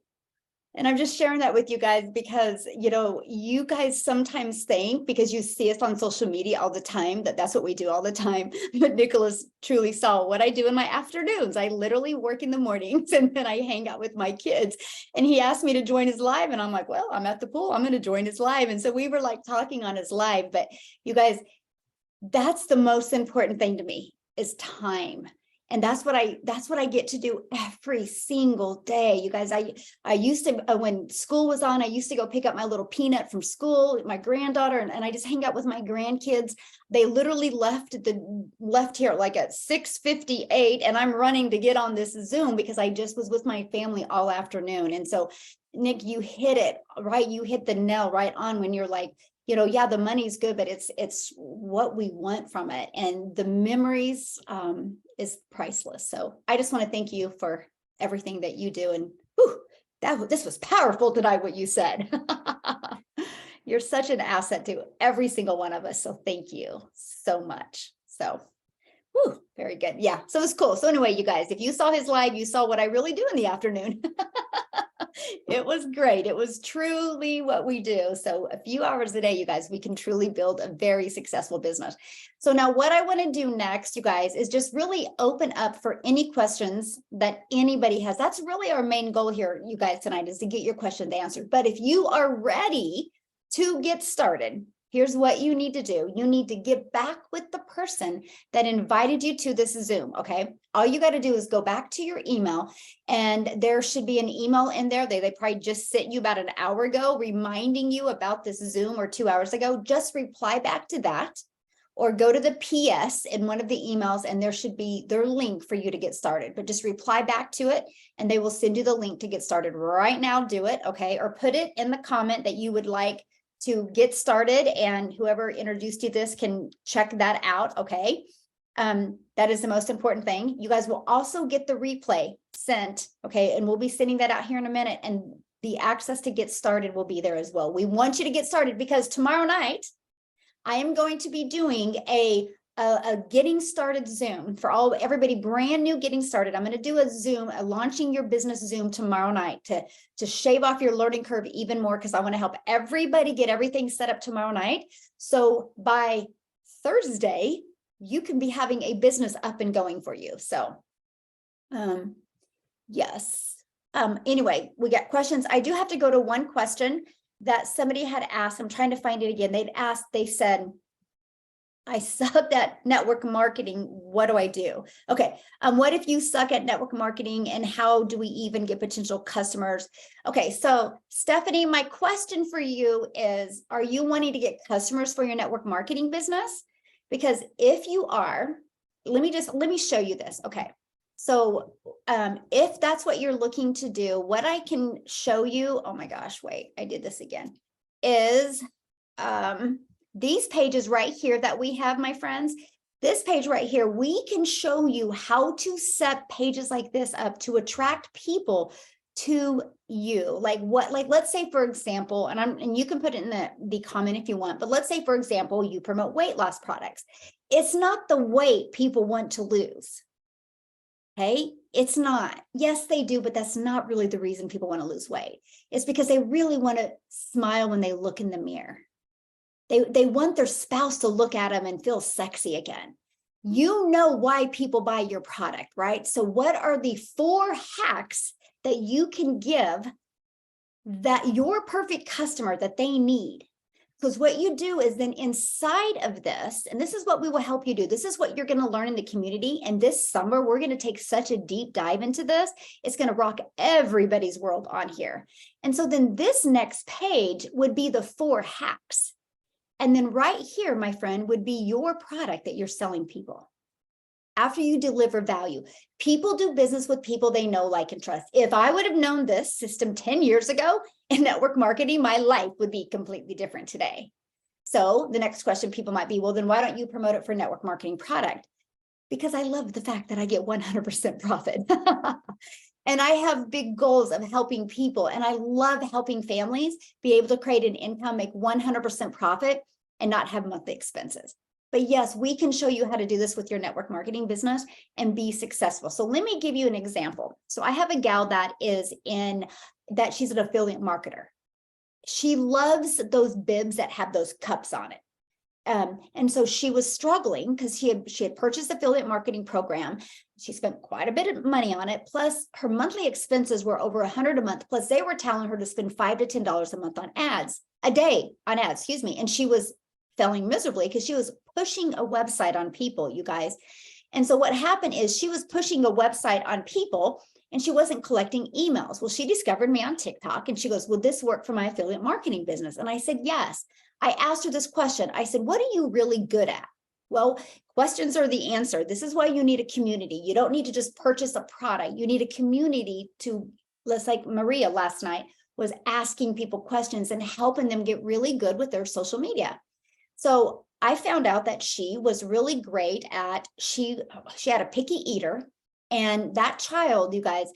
And I'm just sharing that with you guys because, you know, you guys sometimes think, because you see us on social media all the time, that that's what we do all the time. But Nicholas truly saw what I do in my afternoons. I literally work in the mornings and then I hang out with my kids. And he asked me to join his live. And I'm like, well, I'm at the pool. I'm going to join his live. And so we were like talking on his live. But you guys, that's the most important thing to me is time. And that's what I get to do every single day. You guys, I used to, when school was on, I used to go pick up my little peanut from school, my granddaughter, and I just hang out with my grandkids. They literally left here like at 6:58, and I'm running to get on this Zoom because I just was with my family all afternoon. And so, Nick, you hit it, right? You hit the nail right on when you're like, you know, yeah, the money's good, but it's what we want from it. And the memories is priceless. So I just want to thank you for everything that you do. And whew, This was powerful tonight, what you said. You're such an asset to every single one of us. So thank you so much. So, whew, very good. Yeah, so it was cool. So anyway, you guys, if you saw his live, you saw what I really do in the afternoon. It was great. It was truly what we do. So a few hours a day, you guys, we can truly build a very successful business. So now what I want to do next, you guys, is just really open up for any questions that anybody has. That's really our main goal here, you guys, tonight, is to get your questions answered. But if you are ready to get started, here's what you need to do. You need to get back with the person that invited you to this Zoom, okay? All you got to do is go back to your email, and there should be an email in there. They probably just sent you about an hour ago reminding you about this Zoom, or 2 hours ago. Just reply back to that, or go to the PS in one of the emails, and there should be their link for you to get started. But just reply back to it, and they will send you the link to get started right now. Do it, okay? Or put it in the comment that you would like to get started, and whoever introduced you this can check that out, okay? That is the most important thing. You guys will also get the replay sent, okay? And we'll be sending that out here in a minute, and the access to get started will be there as well. We want you to get started because tomorrow night, I am going to be doing a getting started Zoom for everybody brand new getting started. I'm going to do a Zoom, a launching your business Zoom tomorrow night to shave off your learning curve even more, because I want to help everybody get everything set up tomorrow night. So by Thursday, you can be having a business up and going for you. So, yes. Anyway, we got questions. I do have to go to one question that somebody had asked. I'm trying to find it again. They said, I suck at network marketing. What do I do? Okay. What if you suck at network marketing, and how do we even get potential customers? Okay. So Stephanie, my question for you is, are you wanting to get customers for your network marketing business? Because if you are, let me show you this. Okay. So if that's what you're looking to do, what I can show you, oh my gosh, wait, I did this again, is these pages right here that we have, my friends. This page right here, we can show you how to set pages like this up to attract people to you. Like let's say, for example, and you can put it in the comment if you want, but let's say, for example, you promote weight loss products. It's not the weight people want to lose. Okay, it's not. Yes, they do, but that's not really the reason people want to lose weight. It's because they really want to smile when they look in the mirror. They want their spouse to look at them and feel sexy again. You know why people buy your product, right? So what are the 4 hacks that you can give that your perfect customer that they need? Because what you do is then inside of this, and this is what we will help you do. This is what you're going to learn in the community. And this summer, we're going to take such a deep dive into this. It's going to rock everybody's world on here. And so then this next page would be the 4 hacks. And then right here, my friend, would be your product that you're selling people. After you deliver value, people do business with people they know, like, and trust. If I would have known this system 10 years ago in network marketing, my life would be completely different today. So the next question people might be, well, then why don't you promote it for network marketing product? Because I love the fact that I get 100% profit. And I have big goals of helping people. And I love helping families be able to create an income, make 100% profit, and not have monthly expenses. But yes, we can show you how to do this with your network marketing business and be successful. So let me give you an example. So I have a gal that she's an affiliate marketer. She loves those bibs that have those cups on it. And so she was struggling because she had purchased affiliate marketing program. She spent quite a bit of money on it. Plus her monthly expenses were over $100 a month. Plus they were telling her to spend $5 to $10 a month on ads, And she was failing miserably because she was pushing a website on people, you guys. And so what happened is she was pushing a website on people and she wasn't collecting emails. Well, she discovered me on TikTok and she goes, will this work for my affiliate marketing business? And I said, yes. I asked her this question. I said, what are you really good at? Well, questions are the answer. This is why you need a community. You don't need to just purchase a product. You need a community to, let's like Maria last night was asking people questions and helping them get really good with their social media. So I found out that she was really great at, she had a picky eater And that child, you guys,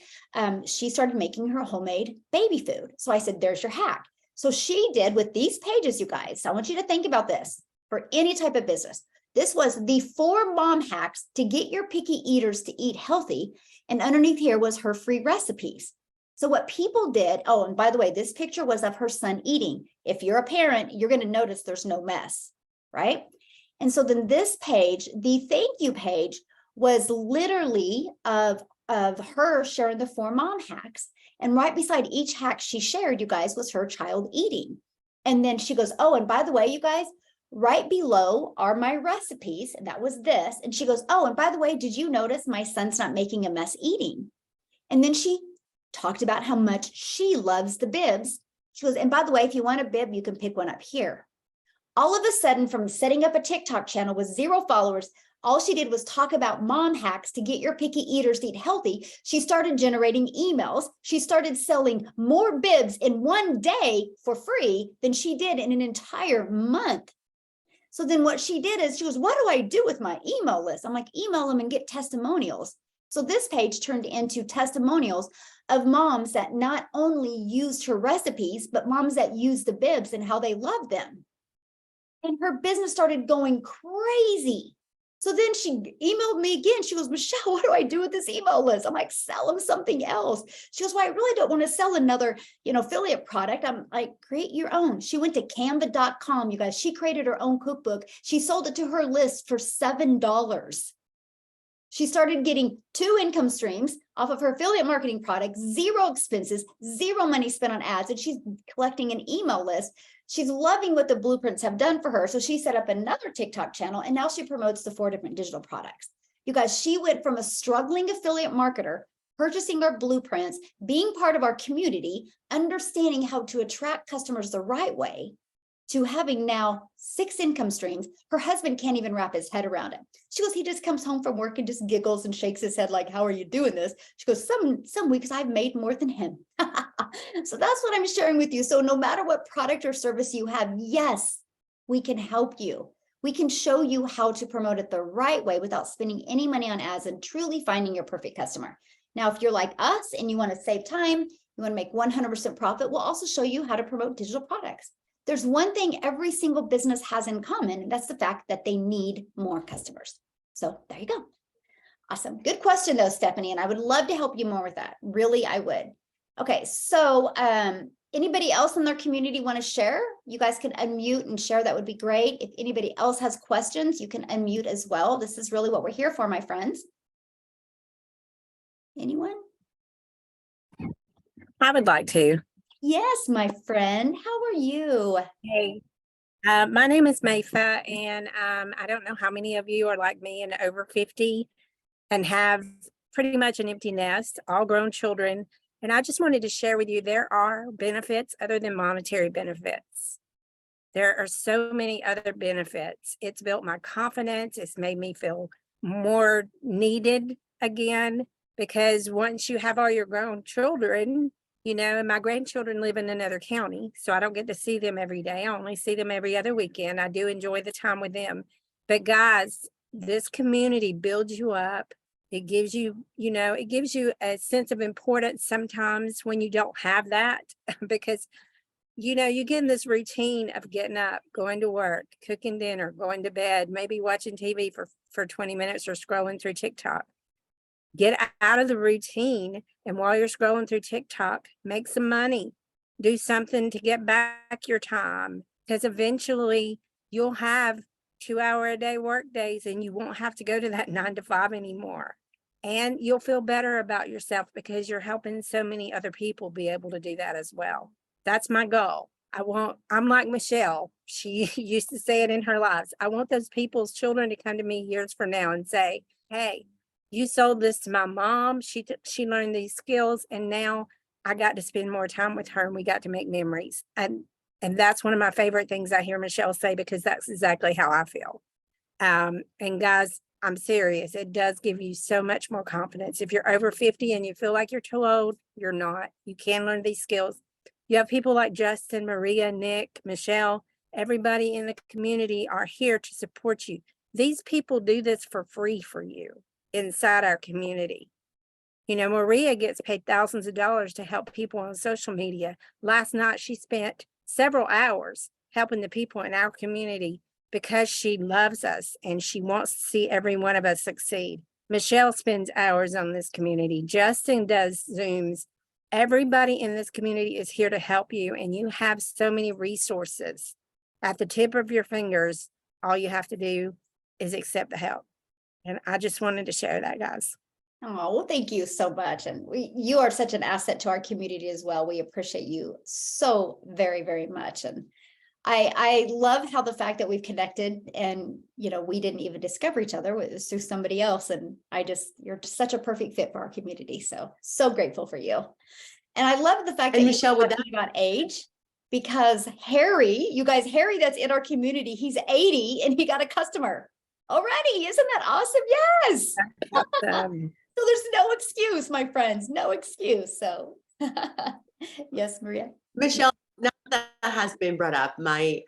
she started making her homemade baby food. So I said, there's your hack. So she did with these pages, you guys. I want you to think about this for any type of business. This was the 4 mom hacks to get your picky eaters to eat healthy. And underneath here was her free recipes. So what people did, oh, and by the way, this picture was of her son eating. If you're a parent, you're going to notice there's no mess, right? And so then this page, the thank you page, was literally of her sharing the 4 mom hacks. And right beside each hack she shared, you guys, was her child eating. And then she goes, oh, and by the way, you guys, right below are my recipes. And that was this. And she goes, oh, and by the way, did you notice my son's not making a mess eating? And then she talked about how much she loves the bibs. She goes, and by the way, if you want a bib, you can pick one up here. All of a sudden, from setting up a TikTok channel with 0 followers, all she did was talk about mom hacks to get your picky eaters to eat healthy. She started generating emails. She started selling more bibs in one day for free than she did in an entire month. So then what she did is she goes, what do I do with my email list? I'm like, email them and get testimonials. So this page turned into testimonials of moms that not only used her recipes, but moms that used the bibs and how they love them. And her business started going crazy. So then she emailed me again. She goes, Michelle, what do I do with this email list? I'm like, sell them something else. She goes, well, I really don't want to sell another, affiliate product. I'm like, create your own. She went to canva.com, you guys. She created her own cookbook. She sold it to her list for $7. She started getting 2 income streams off of her affiliate marketing product, 0 expenses, 0 money spent on ads, and she's collecting an email list. She's loving what the blueprints have done for her. So she set up another TikTok channel, and now she promotes the 4 different digital products. You guys, she went from a struggling affiliate marketer, purchasing our blueprints, being part of our community, understanding how to attract customers the right way, to having now 6 income streams. Her husband can't even wrap his head around it. She goes, he just comes home from work and just giggles and shakes his head like, how are you doing this? She goes, some weeks I've made more than him. So that's what I'm sharing with you. So no matter what product or service you have, yes, we can help you. We can show you how to promote it the right way without spending any money on ads and truly finding your perfect customer. Now, if you're like us and you want to save time, you want to make 100% profit, we'll also show you how to promote digital products. There's one thing every single business has in common, and that's the fact that they need more customers. So there you go. Awesome. Good question though, Stephanie, and I would love to help you more with that. Really, I would. Okay, so anybody else in their community want to share? You guys can unmute and share. That would be great. If anybody else has questions, you can unmute as well. This is really what we're here for, my friends. Anyone? I would like to. Yes, my friend. How are you? Hey, my name is Mayfa, and I don't know how many of you are like me and over 50 and have pretty much an empty nest, all grown children. And I just wanted to share with you, there are benefits other than monetary benefits. There are so many other benefits. It's built my confidence. It's made me feel more needed again, because once you have all your grown children, and my grandchildren live in another county, so I don't get to see them every day. I only see them every other weekend. I do enjoy the time with them. But guys, this community builds you up. It gives you, it gives you a sense of importance sometimes when you don't have that, because, you get in this routine of getting up, going to work, cooking dinner, going to bed, maybe watching TV for 20 minutes or scrolling through TikTok. Get out of the routine, and while you're scrolling through TikTok, make some money. Do something to get back your time, because eventually you'll have 2-hour-a-day work days and you won't have to go to that 9 to 5 anymore. And you'll feel better about yourself because you're helping so many other people be able to do that as well. That's my goal. I'm like Michelle. She used to say it in her lives. I want those people's children to come to me years from now and say, hey, you sold this to my mom. She learned these skills, and now I got to spend more time with her, and we got to make memories. And that's one of my favorite things I hear Michelle say, because that's exactly how I feel. And guys, I'm serious. It does give you so much more confidence. If you're over 50 and you feel like you're too old, you're not. You can learn these skills. You have people like Justin, Maria, Nick, Michelle, everybody in the community are here to support you. These people do this for free for you inside our community. You know, Maria gets paid thousands of dollars to help people on social media. Last night, she spent several hours helping the people in our community because she loves us and she wants to see every one of us succeed. Michelle spends hours on this community. Justin does Zooms. Everybody in this community is here to help you, and you have so many resources at the tip of your fingers. All you have to do is accept the help. And I just wanted to share that, guys. Oh, well, thank you so much. And you are such an asset to our community as well. We appreciate you so very, very much. And I love how the fact that we've connected and, you know, we didn't even discover each other. It was through somebody else. And you're just such a perfect fit for our community. So grateful for you. And I love the fact that And you Michelle, were with talking about age, because Harry that's in our community, he's 80 and he got a customer already. Isn't that awesome? Yes. So there's no excuse, my friends, no excuse. So yes, Maria. Michelle, now that has been brought up, my,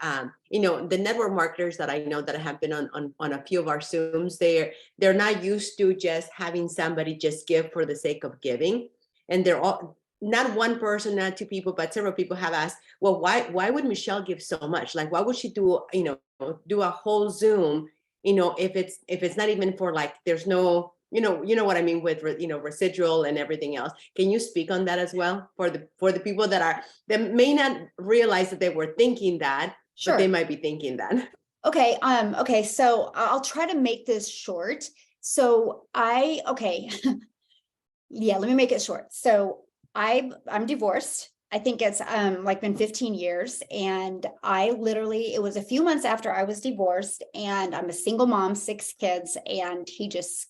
the network marketers that I know that have been on a few of our Zooms, they're not used to just having somebody just give for the sake of giving. And they're all, not one person, not two people, but several people have asked, well, why would Michelle give so much? Like, why would she do a whole Zoom, if it's not even for, like, there's no, you know what I mean with, residual and everything else. Can you speak on that as well for the people that may not realize that they were thinking that, Sure. but they might be thinking that. Okay. Okay. So I'll try to make this short. So okay. Yeah, let me make it short. So I'm divorced. I think it's like been 15 years. And it was a few months after I was divorced, and I'm a single mom, 6 kids, and he just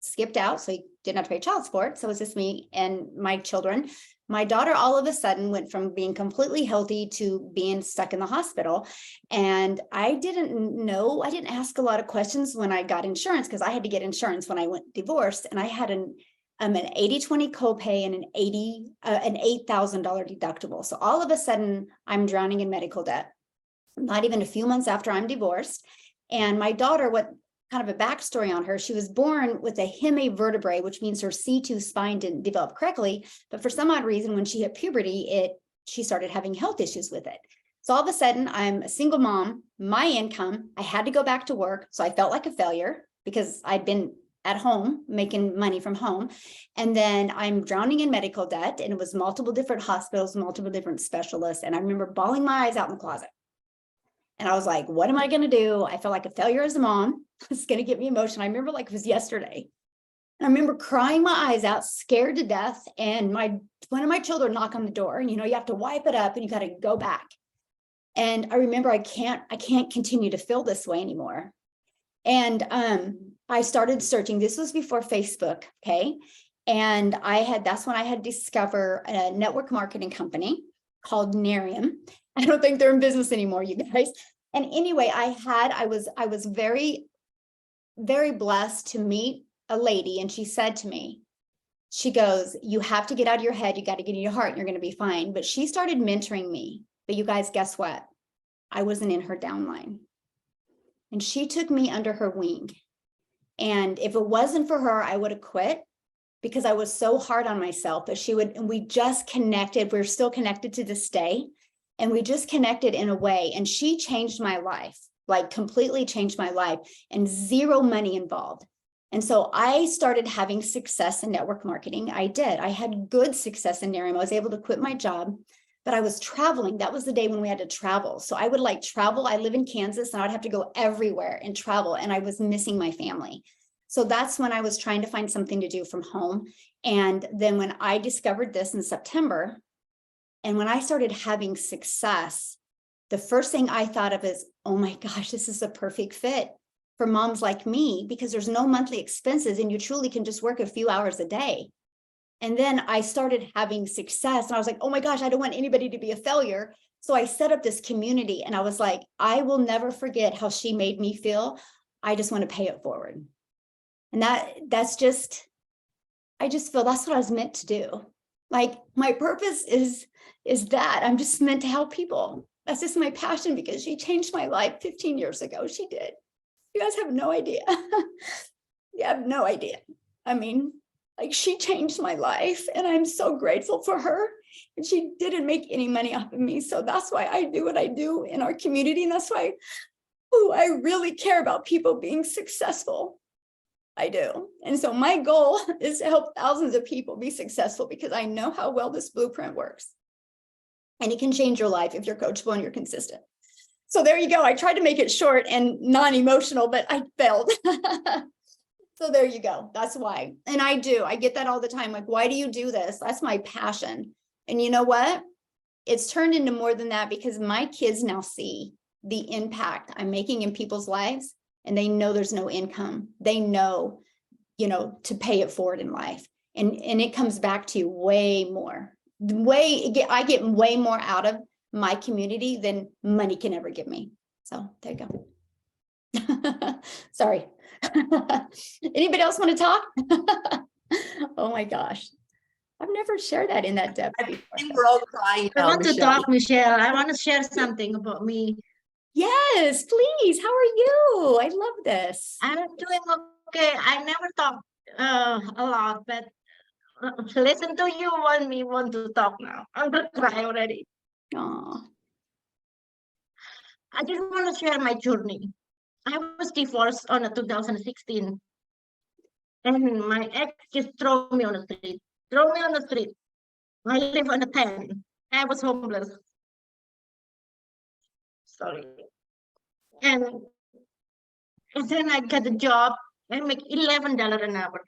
skipped out. So he didn't have to pay child support. So it was just me and my children. My daughter all of a sudden went from being completely healthy to being stuck in the hospital. And I didn't ask a lot of questions when I got insurance, because I had to get insurance when I went divorced. And I had an 80/20 copay and an $8,000 deductible. So all of a sudden I'm drowning in medical debt, not even a few months after I'm divorced. And my daughter, kind of a backstory on her, she was born with a hemi vertebrae, which means her C2 spine didn't develop correctly. But for some odd reason, when she hit puberty, she started having health issues with it. So all of a sudden, I'm a single mom, my income, I had to go back to work. So I felt like a failure because I'd been at home making money from home. And then I'm drowning in medical debt, and it was multiple different hospitals, multiple different specialists. And I remember bawling my eyes out in the closet. And I was like, what am I going to do? I felt like a failure as a mom. It's going to get me emotional. I remember like it was yesterday. And I remember crying my eyes out, scared to death. And one of my children knocked on the door, and, you have to wipe it up and you got to go back. And I remember I can't continue to feel this way anymore. And I started searching. This was before Facebook. Okay. And that's when I had discovered a network marketing company called Nerium. I don't think they're in business anymore, you guys. And anyway, I was very, very blessed to meet a lady. And she said to me, she goes, you have to get out of your head. You got to get in your heart. And you're going to be fine. But she started mentoring me. But you guys, guess what? I wasn't in her downline. And she took me under her wing. And if it wasn't for her, I would have quit, because I was so hard on myself. But and we just connected. We're still connected to this day. And we just connected in a way. And she changed my life, like completely changed my life, and zero money involved. And so I started having success in network marketing. I did. I had good success in Nerium. I was able to quit my job, but I was traveling. That was the day when we had to travel. So I would travel. I live in Kansas, and I'd have to go everywhere and travel. And I was missing my family. So that's when I was trying to find something to do from home. And then when I discovered this in September, and when I started having success, the first thing I thought of is, oh my gosh, this is a perfect fit for moms like me, because there's no monthly expenses and you truly can just work a few hours a day. And then I started having success, and I was like, oh my gosh, I don't want anybody to be a failure. So I set up this community, and I was like, I will never forget how she made me feel. I just want to pay it forward. And I just feel that's what I was meant to do. Like, my purpose is that I'm just meant to help people. That's just my passion, because she changed my life 15 years ago. She did. You guys have no idea. You have no idea. I mean, Like, she changed my life, and I'm so grateful for her. And she didn't make any money off of me. So that's why I do what I do in our community. And that's why I really care about people being successful. I do. And so my goal is to help thousands of people be successful, because I know how well this blueprint works. And it can change your life if you're coachable and you're consistent. So there you go. I tried to make it short and non-emotional, but I failed. So there you go. That's why. And I get that all the time. Like, why do you do this? That's my passion. And you know what? It's turned into more than that, because my kids now see the impact I'm making in people's lives, and they know there's no income. They know, to pay it forward in life. And it comes back to way more. I get way more out of my community than money can ever give me. So there you go. Sorry. Anybody else want to talk? Oh my gosh. I've never shared that in that depth I before. think we're all crying I now, want to Michelle. talk, Michelle. I want to share something about me. Yes, please. How are you? I love this. I'm doing okay. I never talk a lot, but listen to you want to talk now. I'm gonna cry already. Aw. I just want to share my journey. I was divorced on 2016, and my ex just threw me on the street. Throw me on the street. I live on a tent. I was homeless. Sorry. And then I got a job. I make $11 an hour.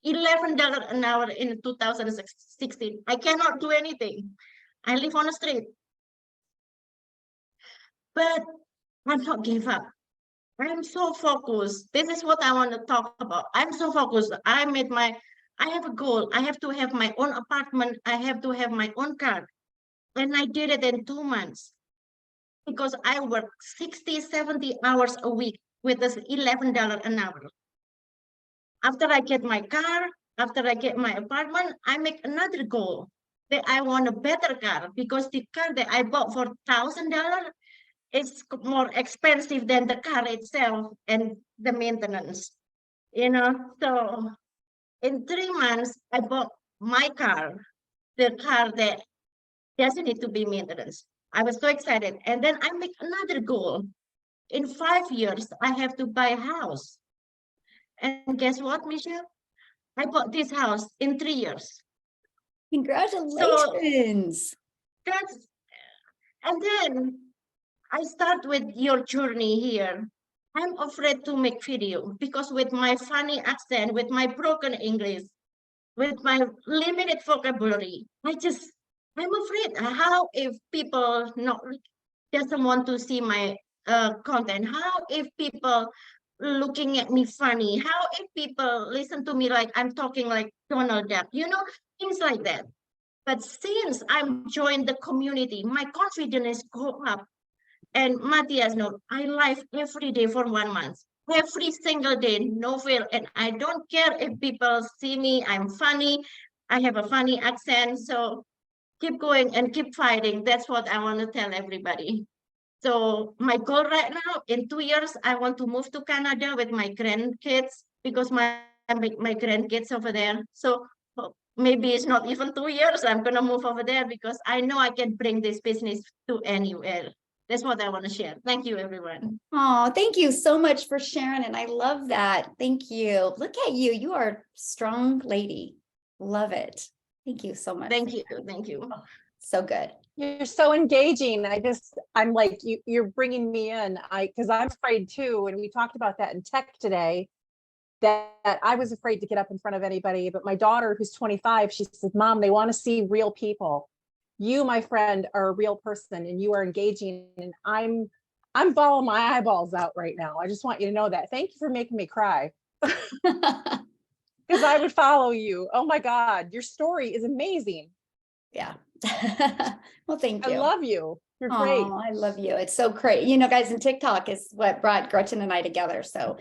$11 an hour in 2016. I cannot do anything. I live on the street. But I'm not give up. I'm so focused. This is what I want to talk about. I'm so focused. I have a goal. I have to have my own apartment. I have to have my own car. And I did it in 2 months, because I work 60, 70 hours a week with this $11 an hour. After I get my car, after I get my apartment, I make another goal that I want a better car, because the car that I bought for $1,000 is more expensive than the car itself and the maintenance, So in 3 months, I bought my car, the car that doesn't need to be maintenance. I was so excited. And then I make another goal. In 5 years, I have to buy a house. And guess what, Michelle? I bought this house in 3 years. Congratulations. And then I start with your journey here. I'm afraid to make video, because with my funny accent, with my broken English, with my limited vocabulary, I'm afraid how if people doesn't want to see my content, how if people looking at me funny, how if people listen to me like I'm talking like Donald Duck, things like that. But since I'm joined the community, my confidence go up. And Matthias, I live every day for 1 month, every single day, no fail. And I don't care if people see me, I'm funny, I have a funny accent. So keep going and keep fighting. That's what I want to tell everybody. So my goal right now, in 2 years, I want to move to Canada with my grandkids, because my grandkids over there. So maybe it's not even 2 years, I'm going to move over there, because I know I can bring this business to anywhere. That's what I want to share. Thank you, everyone. Oh, thank you so much for sharing. And I love that. Thank you. Look at you. You are a strong lady. Love it. Thank you so much. Thank you. Thank you. So good. You're so engaging. I'm like, you're bringing me in. Because I'm afraid too. And we talked about that in tech today, that I was afraid to get up in front of anybody. But my daughter, who's 25, she says, Mom, they want to see real people. You, my friend, are a real person, and you are engaging. And I'm bawling my eyeballs out right now. I just want you to know that. Thank you for making me cry. Because I would follow you. Oh my God, your story is amazing. Yeah. Well, thank you. I love you. You're great. I love you. It's so great. Guys, and TikTok is what brought Gretchen and I together. So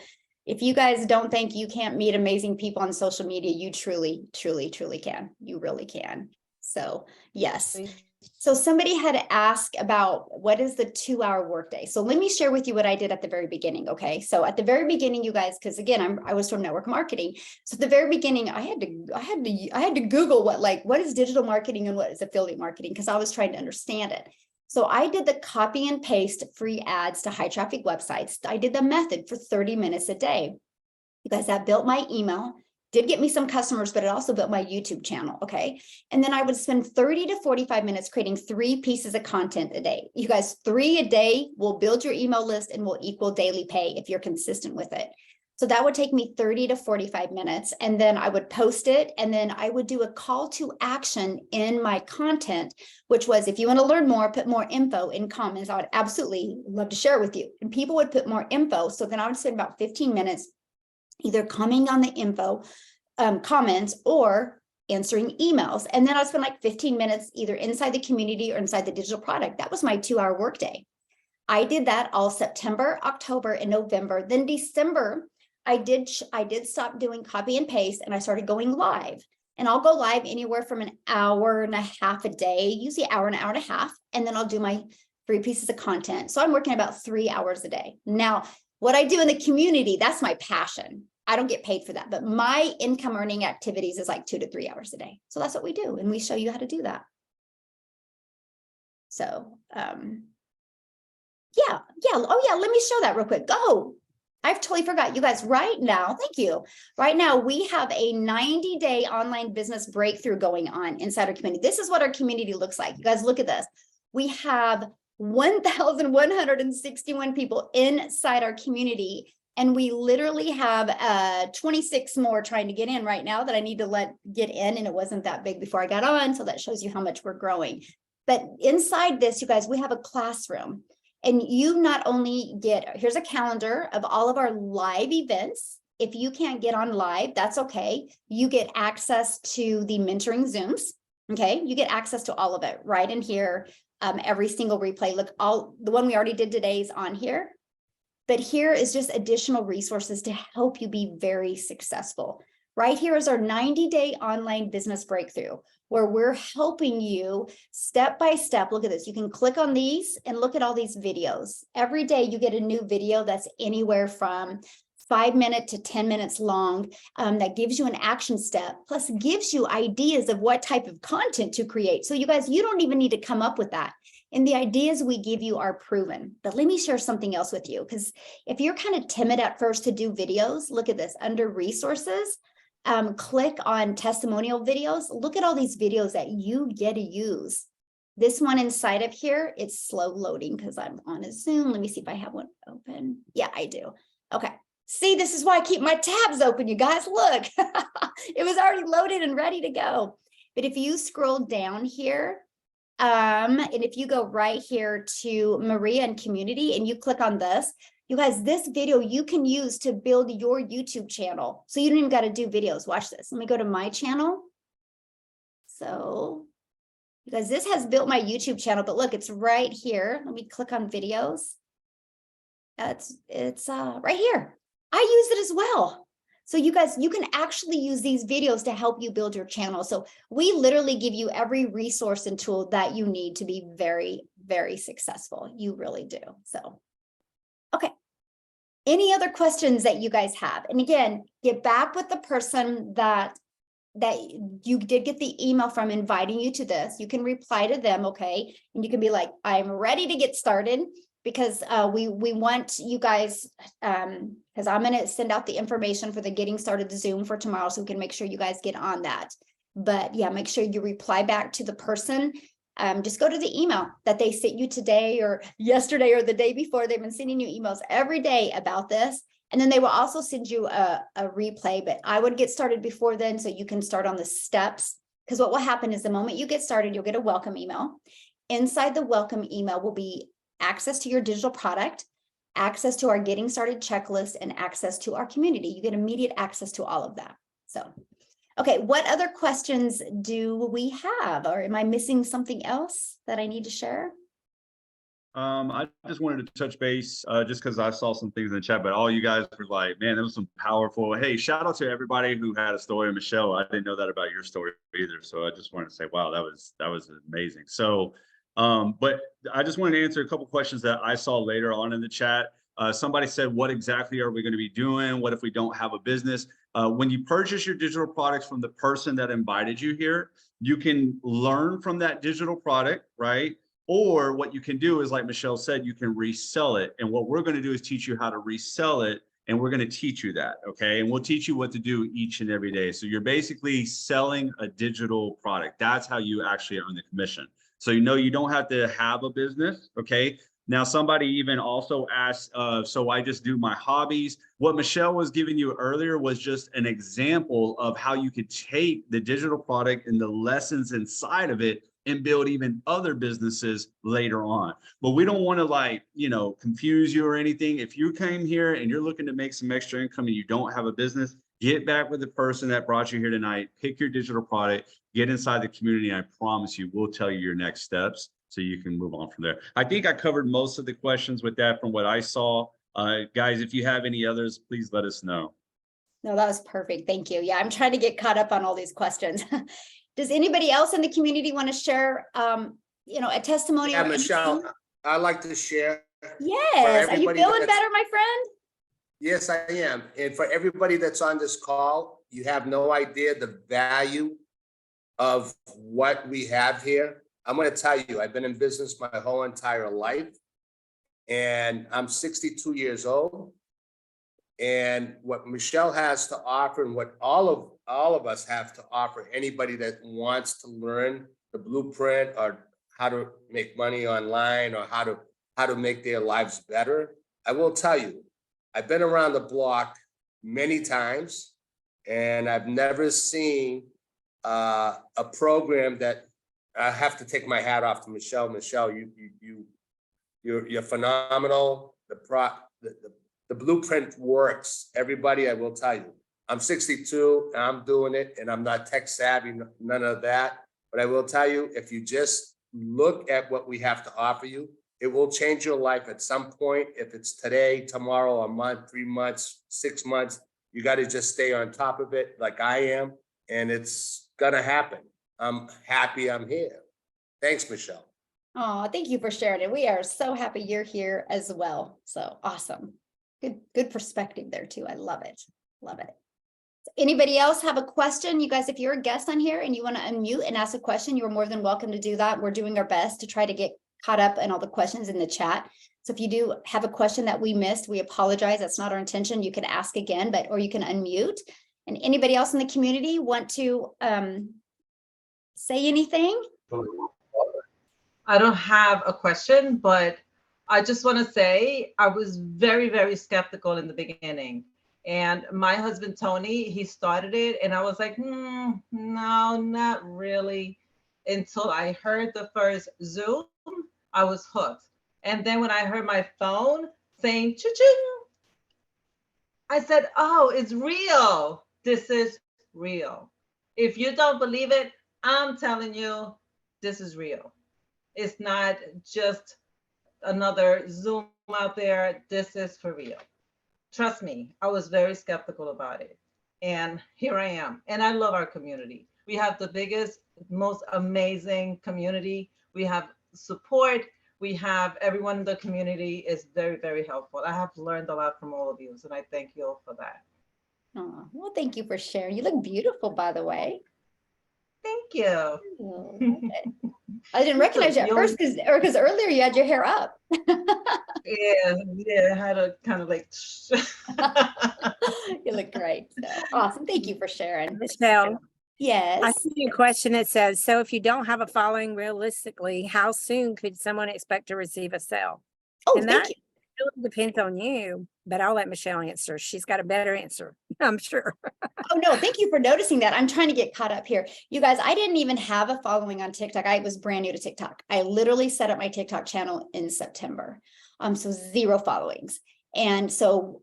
if you guys don't think you can't meet amazing people on social media, you truly, truly, truly can. You really can. So yes. So somebody had asked about what is the 2-hour workday. So let me share with you what I did at the very beginning. Okay. So at the very beginning, you guys, because again, I was from network marketing. So at the very beginning, I had to Google what is digital marketing and what is affiliate marketing, because I was trying to understand it. So I did the copy and paste free ads to high traffic websites. I did the method for 30 minutes a day. You guys, that built my email. Did get me some customers, but it also built my YouTube channel, okay? And then I would spend 30 to 45 minutes creating 3 pieces of content a day. You guys, 3 a day will build your email list and will equal daily pay if you're consistent with it. So that would take me 30 to 45 minutes, and then I would post it, and then I would do a call to action in my content, which was, if you want to learn more, put more info in comments. I would absolutely love to share with you. And people would put more info. So then I would spend about 15 minutes either commenting on the info, comments, or answering emails. And then I'll spend like 15 minutes either inside the community or inside the digital product. That was my 2-hour workday. I did that all September, October, and November. Then December, I did stop doing copy and paste, and I started going live. And I'll go live anywhere from an hour and a half a day, usually an hour and a half. And then I'll do my 3 pieces of content. So I'm working about 3 hours a day. Now, what I do in the community, that's my passion. I don't get paid for that, but my income earning activities is like 2 to 3 hours a day. So that's what we do. And we show you how to do that. So, yeah. Oh yeah, let me show that real quick. Go. I've totally forgot. You guys, right now, thank you. Right now, we have a 90-day online business breakthrough going on inside our community. This is what our community looks like. You guys, look at this. We have 1,161 people inside our community. And we literally have 26 more trying to get in right now that I need to get in. And it wasn't that big before I got on. So that shows you how much we're growing. But inside this, you guys, we have a classroom. And you not only get, here's a calendar of all of our live events. If you can't get on live, that's okay. You get access to the mentoring Zooms. Okay. You get access to all of it right in here. Every single replay. Look, the one we already did today is on here. But here is just additional resources to help you be very successful. Right here is our 90-day online business breakthrough, where we're helping you step by step. Look at this. You can click on these and look at all these videos. Every day you get a new video that's anywhere from 5 minutes to 10 minutes long, that gives you an action step, plus gives you ideas of what type of content to create. So you guys, you don't even need to come up with that. And the ideas we give you are proven. But let me share something else with you, because if you're kind of timid at first to do videos, look at this. Under resources, click on testimonial videos. Look at all these videos that you get to use. This one inside of here, it's slow loading because I'm on a Zoom. Let me see if I have one open. Yeah, I do. Okay. See, this is why I keep my tabs open, you guys. Look, it was already loaded and ready to go. But if you scroll down here, and if you go right here to Maria and community and you click on this, you guys, this video you can use to build your YouTube channel. So you don't even got to do videos. Watch this. Let me go to my channel. So you guys, this has built my YouTube channel, but look, it's right here. Let me click on videos. It's right here. I use it as well. So you guys, you can actually use these videos to help you build your channel. So we literally give you every resource and tool that you need to be very, very successful. You really do. So, okay. Any other questions that you guys have? And again, get back with the person that you did get the email from inviting you to this. You can reply to them, okay? And you can be like, I'm ready to get started, because we want you guys, because I'm going to send out the information for the getting started Zoom for tomorrow, so we can make sure you guys get on that. But yeah, make sure you reply back to the person. Just go to the email that they sent you today or yesterday or the day before. They've been sending you emails every day about this. And then they will also send you a replay, but I would get started before then so you can start on the steps. Because what will happen is the moment you get started, you'll get a welcome email. Inside the welcome email will be access to your digital product, access to our getting started checklist, and access to our community. You get immediate access to all of that. So, okay, what other questions do we have? Or am I missing something else that I need to share? I just wanted to touch base just because I saw some things in the chat, but all you guys were like, man, that was some powerful. Hey, shout out to everybody who had a story. Michelle, I didn't know that about your story either. So I just wanted to say, wow, that was amazing. So, but I just wanted to answer a couple questions that I saw later on in the chat. Somebody said, what exactly are we going to be doing? What if we don't have a business? When you purchase your digital products from the person that invited you here, you can learn from that digital product, right? Or what you can do is, like Michelle said, you can resell it. And what we're going to do is teach you how to resell it. And we're going to teach you that. Okay. And we'll teach you what to do each and every day. So you're basically selling a digital product. That's how you actually earn the commission. So, you don't have to have a business. Okay. Now, somebody even also asked, so I just do my hobbies. What Michelle was giving you earlier was just an example of how you could take the digital product and the lessons inside of it and build even other businesses later on. But we don't want to confuse you or anything. If you came here and you're looking to make some extra income and you don't have a business, get back with the person that brought you here tonight, pick your digital product, get inside the community. And I promise you, we'll tell you your next steps so you can move on from there. I think I covered most of the questions with that from what I saw. Guys, if you have any others, please let us know. No, that was perfect. Thank you. Yeah, I'm trying to get caught up on all these questions. Does anybody else in the community want to share, a testimony? Yeah, or Michelle, anything? I'd like to share. Yes. Are you everybody feeling that's- better, my friend? Yes, I am. And for everybody that's on this call, you have no idea the value of what we have here. I'm going to tell you, I've been in business my whole entire life, and I'm 62 years old. And what Michelle has to offer, and what all of us have to offer, anybody that wants to learn the blueprint or how to make money online or how to make their lives better, I will tell you, I've been around the block many times, and I've never seen a program that I have to take my hat off to Michelle. Michelle, you're phenomenal. The blueprint works. Everybody, I will tell you, I'm 62 and I'm doing it, and I'm not tech savvy, none of that. But I will tell you, if you just look at what we have to offer you, it will change your life at some point. If it's today, tomorrow, a month, 3 months, 6 months, you got to just stay on top of it like I am, and it's gonna happen. I'm happy I'm here. Thanks, Michelle. Oh, thank you for sharing it. We are so happy you're here as well. So awesome. Good perspective there too. I love it. Love it. Anybody else have a question? You guys, if you're a guest on here and you want to unmute and ask a question, you're more than welcome to do that. We're doing our best to try to get caught up in all the questions in the chat. So if you do have a question that we missed, we apologize. That's not our intention. You can ask again, or you can unmute. And anybody else in the community want to say anything? I don't have a question, but I just want to say I was very, very skeptical in the beginning. And my husband, Tony, he started it. And I was like, no, not really. Until I heard the first Zoom, I was hooked. And then when I heard my phone saying, cha-ching, I said, oh, it's real. This is real. If you don't believe it, I'm telling you, this is real. It's not just another Zoom out there. This is for real. Trust me, I was very skeptical about it. And here I am. And I love our community. We have the biggest, most amazing community. We have support. We have everyone in the community is very, very helpful. I have learned a lot from all of you. And I thank you all for that. Oh, well, thank you for sharing. You look beautiful, by the way. Thank you. Oh, I didn't recognize you at first because earlier you had your hair up. Yeah, I had a kind of like. You look great. So awesome. Thank you for sharing. Michelle, Yes. I see a question that says, so if you don't have a following realistically, how soon could someone expect to receive a sale? Oh, And thank that you. really depends on you, but I'll let Michelle answer. She's got a better answer, I'm sure. Oh, no, thank you for noticing that. I'm trying to get caught up here. You guys, I didn't even have a following on TikTok. I was brand new to TikTok. I literally set up my TikTok channel in September. So 0 followings. And so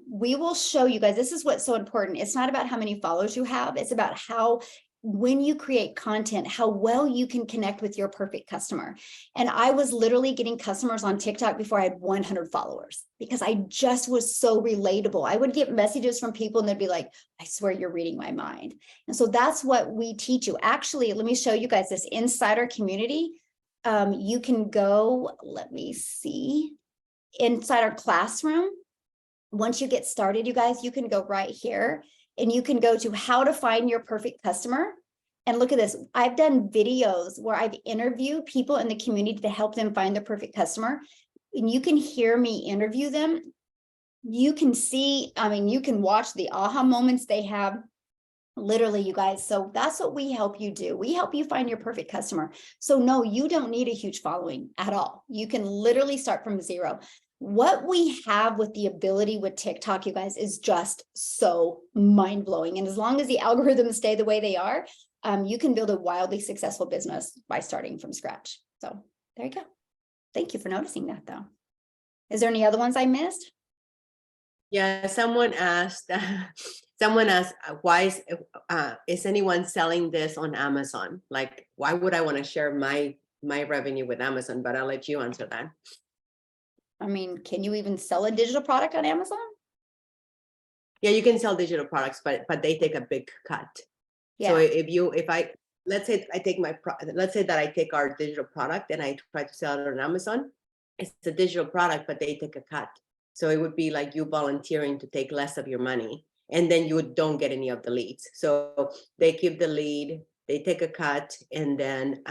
we will show you guys, this is what's so important. It's not about how many followers you have. It's about how when you create content, how well you can connect with your perfect customer. And I was literally getting customers on TikTok before I had 100 followers because I just was so relatable. I would get messages from people and they'd be like, I swear you're reading my mind. And so that's what we teach you. Actually, let me show you guys this inside our community. You can go, let me see, inside our classroom. Once you get started, you guys, you can go right here and you can go to how to find your perfect customer. And look at this. I've done videos where I've interviewed people in the community to help them find their perfect customer. And you can hear me interview them. You can see, I mean, you can watch the aha moments they have. Literally, you guys. So that's what we help you do. We help you find your perfect customer. So no, you don't need a huge following at all. You can literally start from zero. What we have with the ability with TikTok, you guys, is just so mind-blowing. And as long as the algorithms stay the way they are, you can build a wildly successful business by starting from scratch. So there you go. Thank you for noticing that, though. Is there any other ones I missed? Yeah, someone asked, why is anyone selling this on Amazon? Like, why would I want to share my revenue with Amazon? But I'll let you answer that. I mean, can you even sell a digital product on Amazon? Yeah, you can sell digital products, but they take a big cut. Yeah. So let's say that I take our digital product and I try to sell it on Amazon. It's a digital product, but they take a cut. So it would be like you volunteering to take less of your money, and then you don't get any of the leads. So they keep the lead, they take a cut, and then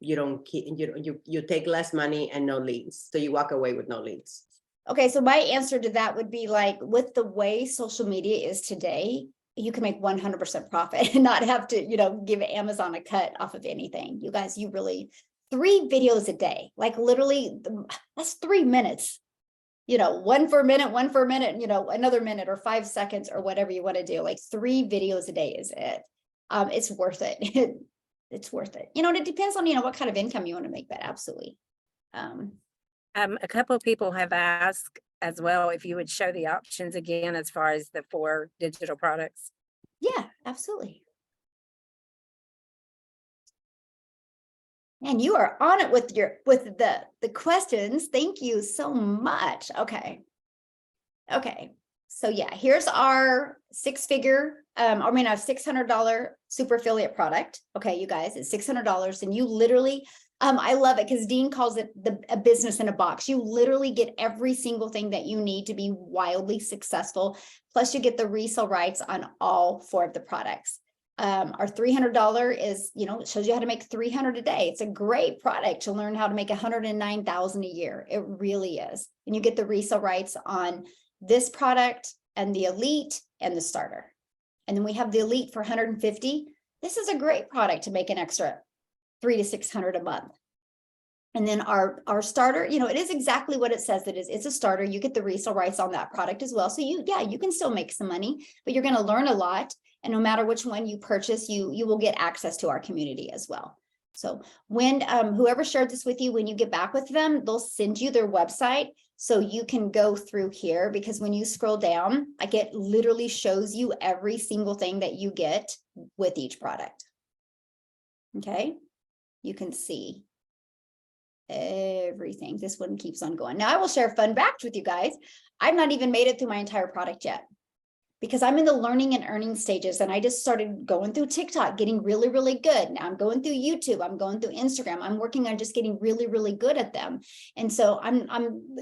you don't keep, you take less money and no leads. So you walk away with no leads. Okay, so my answer to that would be like, with the way social media is today, you can make 100% profit and not have to, give Amazon a cut off of anything. You guys, you really, 3 videos a day, like literally, that's 3 minutes. One for a minute, another minute or 5 seconds or whatever you want to do. Like 3 videos a day is it. It's worth it. It's worth it. It depends on, what kind of income you want to make, but absolutely. A couple of people have asked as well if you would show the options again as far as the 4 digital products. Yeah, absolutely. And you are on it with the questions. Thank you so much. Okay. So yeah, here's our $600 super affiliate product. Okay, you guys, it's $600, and you literally, I love it because Dean calls it a business in a box. You literally get every single thing that you need to be wildly successful. Plus you get the resale rights on all 4 of the products. Our $300 is, it shows you how to make 300 a day. It's a great product to learn how to make 109,000 a year. It really is. And you get the resale rights on this product and the elite and the starter. And then we have the elite for 150. This is a great product to make an extra $300 to $600 a month. And then our starter, it is exactly what it says it is. It's a starter. You get the resale rights on that product as well. So you can still make some money, but you're going to learn a lot. And no matter which one you purchase, you will get access to our community as well. So when whoever shared this with you, when you get back with them, they'll send you their website so you can go through here, because when you scroll down, like it literally shows you every single thing that you get with each product. Okay, you can see everything. This one keeps on going. Now I will share a fun fact with you guys. I've not even made it through my entire product yet, because I'm in the learning and earning stages, and I just started going through TikTok, getting really, really good. Now I'm going through YouTube, I'm going through Instagram. I'm working on just getting really, really good at them. And so I'm,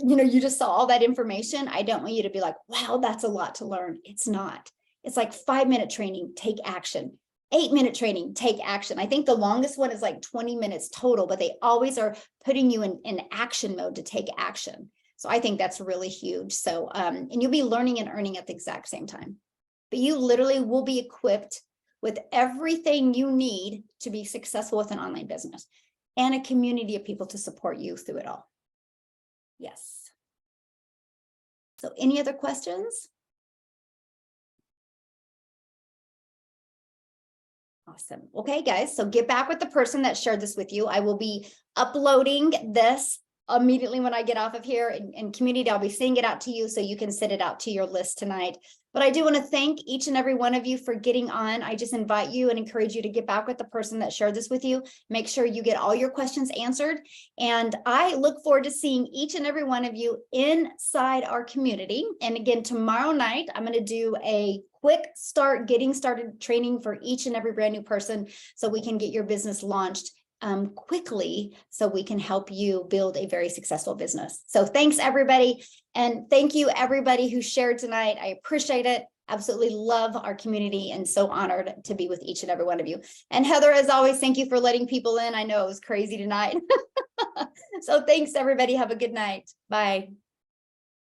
you just saw all that information. I don't want you to be like, wow, that's a lot to learn. It's not. It's like 5-minute training, take action. 8-minute training, take action. I think the longest one is like 20 minutes total, but they always are putting you in action mode to take action. So I think that's really huge. So, and you'll be learning and earning at the exact same time, but you literally will be equipped with everything you need to be successful with an online business and a community of people to support you through it all. Yes. So any other questions? Awesome. Okay, guys, so get back with the person that shared this with you. I will be uploading this immediately when I get off of here, and community, I'll be sending it out to you so you can send it out to your list tonight. But But I do want to thank each and every one of you for getting on. I just invite you and encourage you to get back with the person that shared this with you. Make sure you get all your questions answered. And I look forward to seeing each and every one of you inside our community. And again, tomorrow night, I'm going to do a quick getting started training for each and every brand new person so we can get your business launched quickly, so we can help you build a very successful business. So thanks everybody. And thank you everybody who shared tonight. I appreciate it. Absolutely love our community and so honored to be with each and every one of you. And Heather, as always, thank you for letting people in. I know it was crazy tonight. So thanks everybody. Have a good night. Bye.